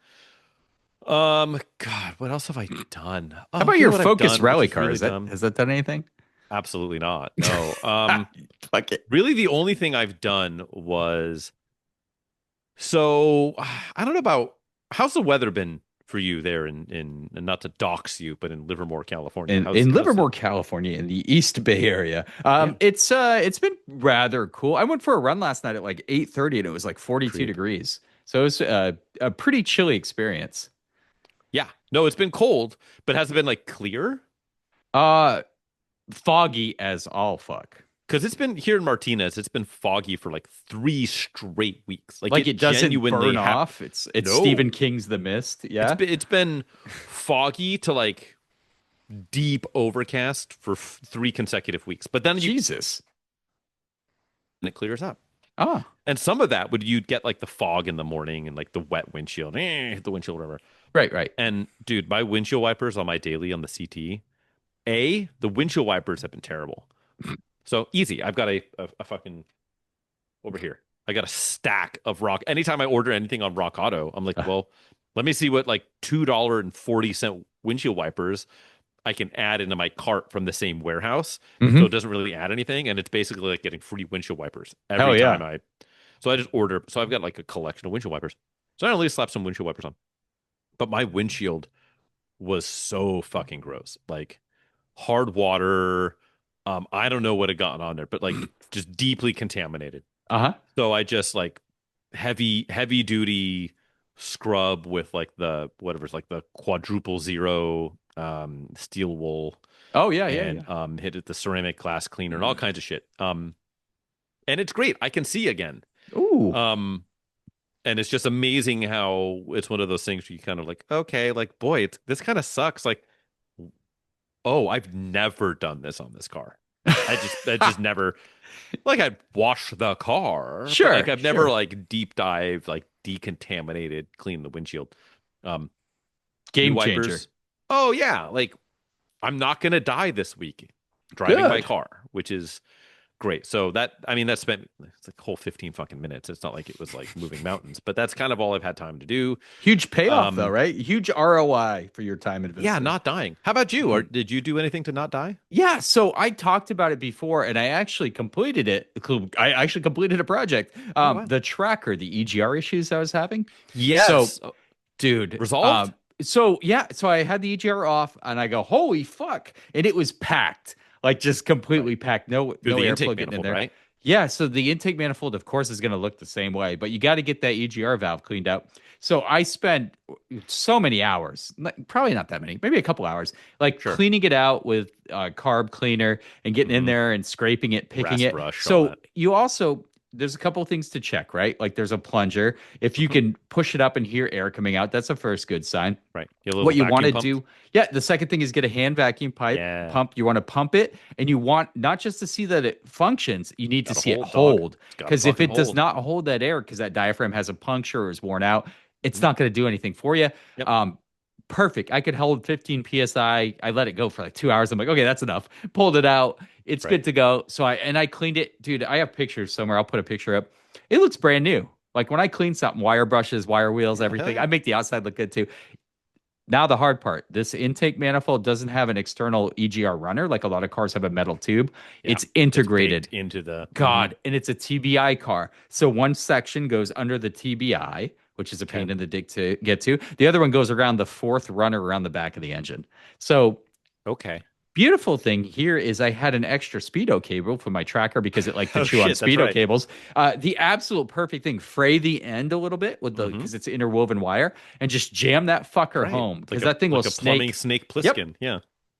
God, what else have I done? How Oh, about you know your what I've Focus done, which rally is car? really Is that dumb? has that done anything? Absolutely not. No. Fuck it. Really, the only thing I've done was so I don't know about how's the weather been for you there in and not to dox you, but in Livermore, California. In How's Livermore, it? California, in the East Bay Area. Yeah, It's been rather cool. I went for a run last night at like 8:30 and it was like 42 creep. degrees. So it was a pretty chilly experience. Yeah. No, it's been cold, but has it been like clear? Uh Foggy as all fuck. Because it's been here in Martinez, it's been foggy for like 3 straight weeks. Like Like it it doesn't genuinely burn off. It's Stephen no. King's The Mist. Yeah. It's been foggy to like deep overcast for 3 consecutive weeks. But then you Jesus. and it clears up. Ah. And some of that would you'd get like the fog in the morning and like the wet windshield, hit the windshield, whatever. Right, right. And dude, my windshield wipers on my daily on the CT, the windshield wipers have been terrible. So easy. I've got a fucking over here. I got a stack of rock. Anytime I order anything on Rock Auto, I'm like, well, let me see what like $2.40 windshield wipers I can add into my cart from the same warehouse. So Hmm. it doesn't really add anything. And it's basically like getting free windshield wipers Hell every yeah. time so I just order. So I've got like a collection of windshield wipers. So I only slap some windshield wipers on. But my windshield was so fucking gross. Like hard water. I don't know what had gotten on there, but like just deeply contaminated. Uh-huh. So I just like heavy duty scrub with like the whatever's like the quadruple zero steel wool Oh yeah, yeah, and yeah. hit it the ceramic glass cleaner and all kinds of shit. And it's great. I can see again. Ooh. Um and it's just amazing how it's one of those things where you kind of like, okay, like boy, this kind of sucks. Like, oh, I've never done this on this car. I just never like I'd wash the car, but like Sure, I've never sure. like deep dive, like decontaminated, clean the windshield. Um, New Game changer. wipers. Oh yeah, like I'm not gonna die this week driving my Good. car, which is great. So that I mean that spent it's like a whole 15 fucking minutes. It's not like it was like moving mountains, but that's kind of all I've had time to do. Huge payoff though, Um, right? Huge ROI for your time yeah, invested. not dying. How about you? Or Mhm. did you do anything to not die? Yeah, so I talked about it before and I actually completed it. I actually completed a project. Oh wow. The tracker, the EGR issues I was having. So, Yes. dude, Resolved? so yeah, so I had the EGR off and I go, holy fuck. And it was packed, like just Right. completely packed. No, Through no the airflow intake getting in manifold, there. right? Yeah, so the intake manifold, of course, is going to look the same way, but you got to get that EGR valve cleaned out. So I spent so many hours, probably not that many, maybe a couple hours, like Sure. cleaning it out with carb cleaner and getting in Hmm. there and scraping it, picking Brass it. brush, all So that. you also, there's a couple things to check, right? Like there's a plunger. If you Hmm. can push it up and hear air coming out, that's a first good sign. Right. Get a little What you want vacuum to pumped. do, yeah, the second thing is get a hand vacuum pipe Yeah. pump. You want to pump it, and you want not just to see that it functions, you need to Gotta see it hold, dog. hold. It's gotta Because if fucking it does hold. not hold that air, because that diaphragm has a puncture or is worn out, it's Mhm. not going to do anything for you. Yep. Um, Perfect. I could hold 15 psi. I let it go for like 2 hours. I'm like, okay, that's enough. Pulled it out. It's Right. good to go. So I cleaned it, dude. I have pictures somewhere. I'll put a picture up. It looks brand new. Like when I clean something, wire brushes, wire wheels, Yeah, hell everything. yeah. I make the outside look good too. Now the hard part, this intake manifold doesn't have an external EGR runner like a lot of cars have a metal tube. Yeah. It's It's baked integrated. into the God, and it's a TBI car. So one section goes under the TBI, which is a okay. pain in the dick to get to. The other one goes around the fourth runner around the back of the engine. So Okay. beautiful thing here is I had an extra speedo cable for my tracker because it liked to Oh chew on shit, that's speedo right. cables. The absolute perfect thing, fray the end a little bit with the Hmm. because it's interwoven wire and just jam that fucker Right. home because that thing will Like a plumbing snake. snake Yep, Plissken. Yeah.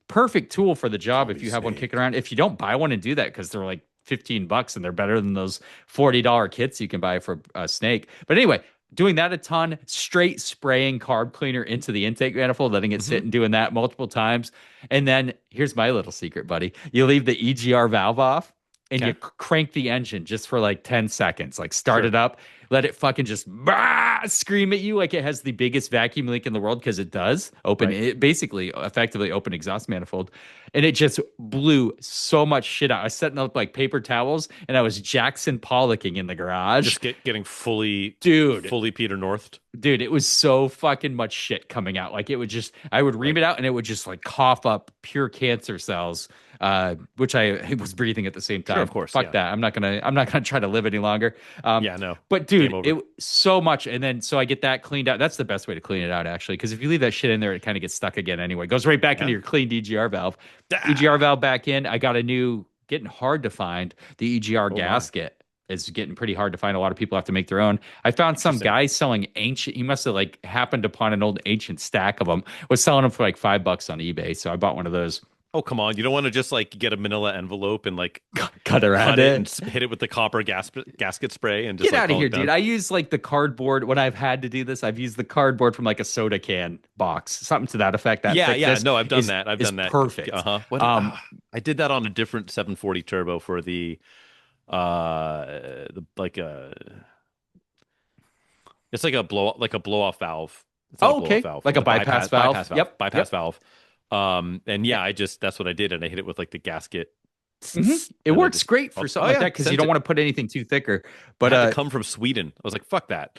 perfect tool for the job if Plumbing you have one kicking snake. around. If you don't buy one and do that because they're like $15 and they're better than those $40 kits you can buy for a snake. But anyway, doing that a ton, straight spraying carb cleaner into the intake manifold, letting it Hmm. sit and doing that multiple times. And then here's my little secret, buddy. You leave the EGR valve off and you Okay. crank the engine just for like 10 seconds. Like start Sure. it up, let it fucking just scream at you like it has the biggest vacuum leak in the world because it does. Open Right. it, basically, effectively open exhaust manifold. And it just blew so much shit out. I was setting up like paper towels and I was Jackson Pollocking in the garage. Just getting fully Dude, fully Peter Northed. dude, it was so fucking much shit coming out. Like it would just, I would ream Right. it out and it would just like cough up pure cancer cells, which I was breathing at the same Sure, of time. course. Fuck Yeah. that. I'm not gonna try to live any longer. Yeah, no. But Game dude, over. it so much. And then so I get that cleaned out. That's the best way to clean it out, actually, because if you leave that shit in there, it kind of gets stuck again anyway. It goes right back into Yeah. your cleaned EGR valve. EGR Ah. valve back in. I got a new, getting hard to find the EGR Oh my. gasket is getting pretty hard to find. A lot of people have to make their own. I found some Interesting. guy selling ancient. He must have like happened upon an old ancient stack of them. Was selling them for like $5 on eBay. So I bought one of those. Oh, come on. You don't want to just like get a manila envelope and like Cut around cut it and it. hit it with the copper gasket spray and just Get like out of call here, it dude. done. I use like the cardboard when I've had to do this. I've used the cardboard from like a soda can box, something to that effect. That Yeah, yeah. thickness No, I've done is that. I've is done that. perfect. Uh-huh. Um, I did that on a different 740 turbo for the like it's like a blow off valve. It's not a oh, blow off okay. valve. Like a The bypass valve. Yep. bypass Yep. valve. And yeah, I just that's what I did and I hit it with like the gasket It and I works just great for something oh like yeah, that because you sent don't it. want to put anything too thicker. It But had to come from Sweden. I was like, fuck that.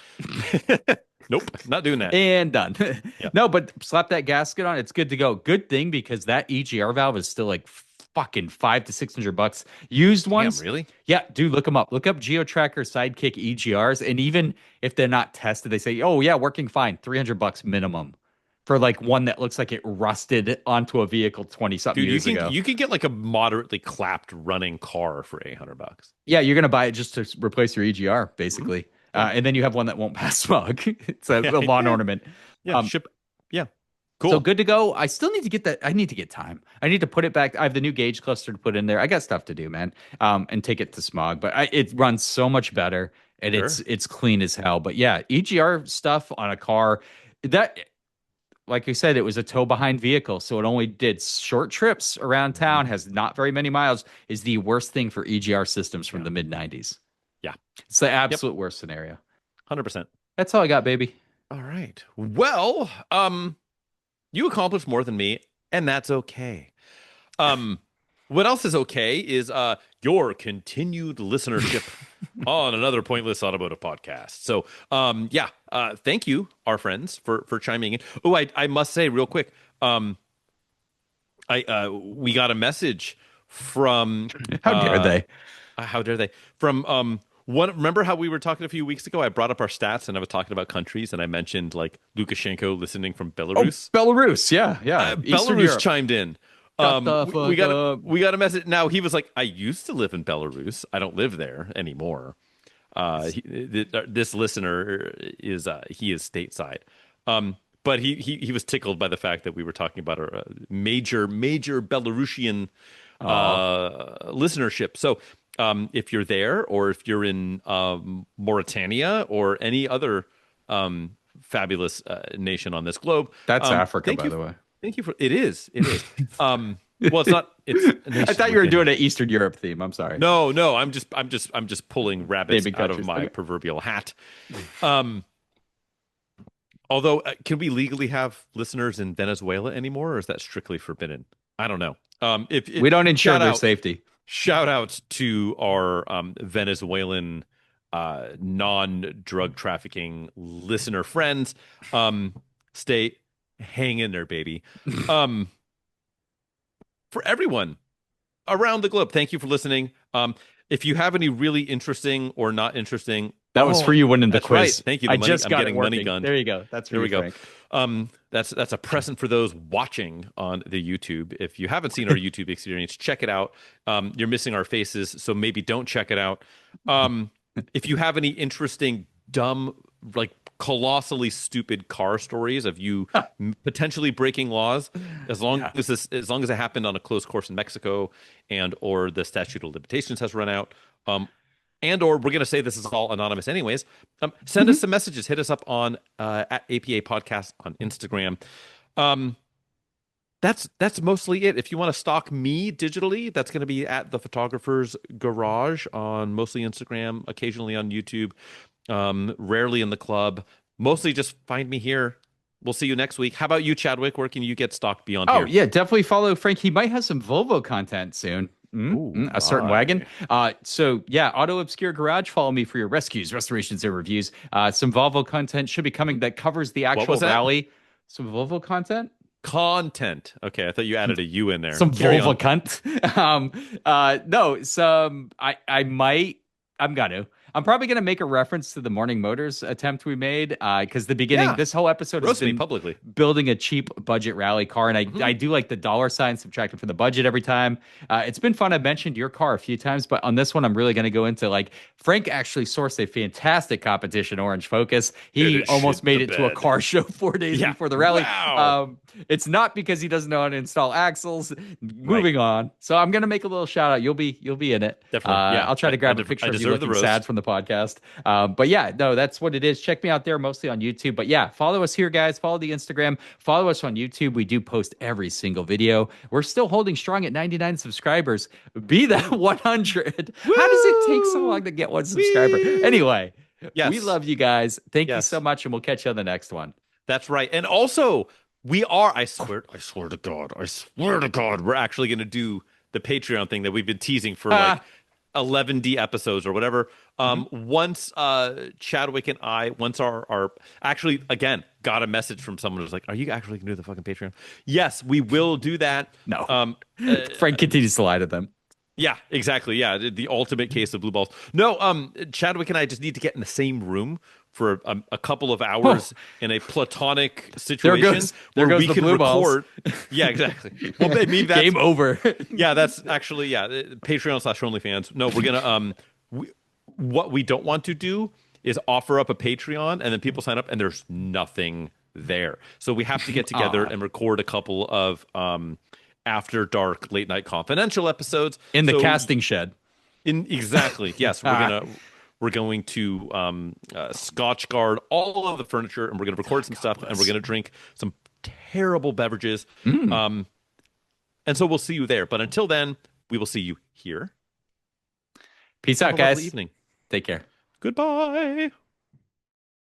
Nope, not doing that. and done. Yeah. No, but slap that gasket on. It's good to go. Good thing because that EGR valve is still like fucking $500 to $600. Used Damn, ones, really? yeah, dude, look them up. Look up GeoTracker Sidekick EGRs, and even if they're not tested, they say, oh yeah, working fine. $300 minimum for like one that looks like it rusted onto a vehicle 20 something Dude, years ago. you can get like a moderately clapped running car for $800. Yeah, you're gonna buy it just to replace your EGR, Mhm. basically. Yeah. And then you have one that won't pass smog. It's Yeah, a lawn yeah, ornament. yeah. Um, Ship. Yeah, So cool. good to go. I still need to get that. I need to get time. I need to put it back. I have the new gauge cluster to put in there. I got stuff to do, man. And take it to smog. But it runs so much better and Sure. it's clean as hell. But yeah, EGR stuff on a car that like you said, it was a tow behind vehicle, so it only did short trips around town, Mhm. has not very many miles, is the worst thing for EGR systems from Yeah. the mid 90s. Yeah. It's the Yep. absolute worst scenario. 100%. That's all I got, baby. All right. Well, you accomplished more than me, and that's okay. Um, what else is okay is your continued listenership on another pointless automotive podcast. So, yeah, thank you, our friends, for chiming in. Oh, I must say real quick, um, I we got a message from How dare they? how dare they from one. Remember how we were talking a few weeks ago? I brought up our stats and I was talking about countries and I mentioned like Lukashenko listening from Oh, Belarus. Belarus. Yeah, yeah. Eastern Belarus Europe. chimed in. Shut the fuck up. We got a message. Now he was like, I used to live in Belarus. I don't live there anymore. This listener is he is stateside. But he was tickled by the fact that we were talking about our major Belarusian Oh, listenership. So if you're there or if you're in Mauritania or any other fabulous nation on this globe, that's Africa, thank by you. the way. Thank you for it is. Well, it's not. It's a I nation thought you were within. doing an Eastern Europe theme. I'm sorry. No. I'm just pulling rabbits Naming out of countries. my Okay. proverbial hat. Um, although, can we legally have listeners in Venezuela anymore, or is that strictly forbidden? I don't know. If it, We don't ensure their safety. shout outs to our Venezuelan non-drug trafficking listener friends. Um, stay hang in there, baby. Um, for everyone around the globe, thank you for listening. If you have any really interesting or not interesting, That was for oh, you winning the that's right. quiz. Thank you. The I money, just I'm got it getting money working. gunned. There you go. That's for There you, we go. Frank. That's a present for those watching on the YouTube. If you haven't seen our YouTube experience, check it out. You're missing our faces, so maybe don't check it out. Um, if you have any interesting, dumb, like colossally stupid car stories of you potentially breaking laws, Yeah. as long as it happened on a closed course in Mexico and or the statute of limitations has run out, and or we're going to say this is all anonymous anyways, send us Mhm. some messages. Hit us up on at APA Podcast on Instagram. Um, that's mostly it. If you want to stalk me digitally, that's going to be at the Photographer's Garage on mostly Instagram, occasionally on YouTube, rarely in the club. Mostly just find me here. We'll see you next week. How about you, Chadwick? Where can you get stalked beyond Oh, here? yeah, definitely follow Frank. He might have some Volvo content soon. Oh A certain wagon. my. So yeah, Auto Obscure Garage, follow me for your rescues, restorations, and reviews. Some Volvo content should be coming that covers the What actual was that? rally. Some Volvo content? Content. Okay, I thought you added a U in there. Some Carry Volvo on. cunt. No, some I might I'm gonna. I'm probably gonna make a reference to the Morning Motors attempt we made because the beginning, Yeah, this whole episode has roast me been publicly. building a cheap budget rally car, and I Hmm. do like the dollar sign subtracted from the budget every time. It's been fun. I've mentioned your car a few times, but on this one, I'm really gonna go into like Frank actually sourced a fantastic competition, Orange Focus. And He it almost shit made the it to a bed. car show 4 days Yeah. before the rally. Wow. It's not because he doesn't know how to install axles. Right. Moving on. So I'm gonna make a little shout out. You'll be in it. Definitely. Yeah. I'll try to grab a picture I of you deserve the looking sad roast. from the podcast. But yeah, no, that's what it is. Check me out there, mostly on YouTube. But yeah, follow us here, guys. Follow the Instagram. Follow us on YouTube. We do post every single video. We're still holding strong at 99 subscribers. Be that 100. How does it take so Woo! long to get one subscriber? Woo! Anyway, we Yes. love you guys. Thank you so Yes. much, and we'll catch you on the next one. That's right. And also, we are, I swear to God, we're actually going to do the Patreon thing that we've been teasing for like Ah. 11D episodes or whatever. Mhm. Once Chadwick and I, once our actually again got a message from someone who's like, "Are you actually gonna do the fucking Patreon?" Yes, we will do that. No. Um, uh, Frank continues to lie to them. yeah, exactly. Yeah, the ultimate case of blue balls. No, Chadwick and I just need to get in the same room for a couple of Oh, hours in a platonic there situation goes there where goes we the can blue balls. record. Yeah, exactly. Well, maybe that's Game over. yeah, that's actually Patreon slash OnlyFans. No, we're gonna what we don't want to do is offer up a Patreon and then people sign up and there's nothing there. So we have to get together Ah, and record a couple of after dark late night confidential episodes. in the So casting shed. in exactly, yes, we're going to Scotch guard all of the furniture and we're going to record some stuff and we're Gross. going to drink some terrible beverages. Mm. Um, and so we'll see you there. But until then, we will see you here. Peace Have out, a lovely guys. evening. Take care. Goodbye.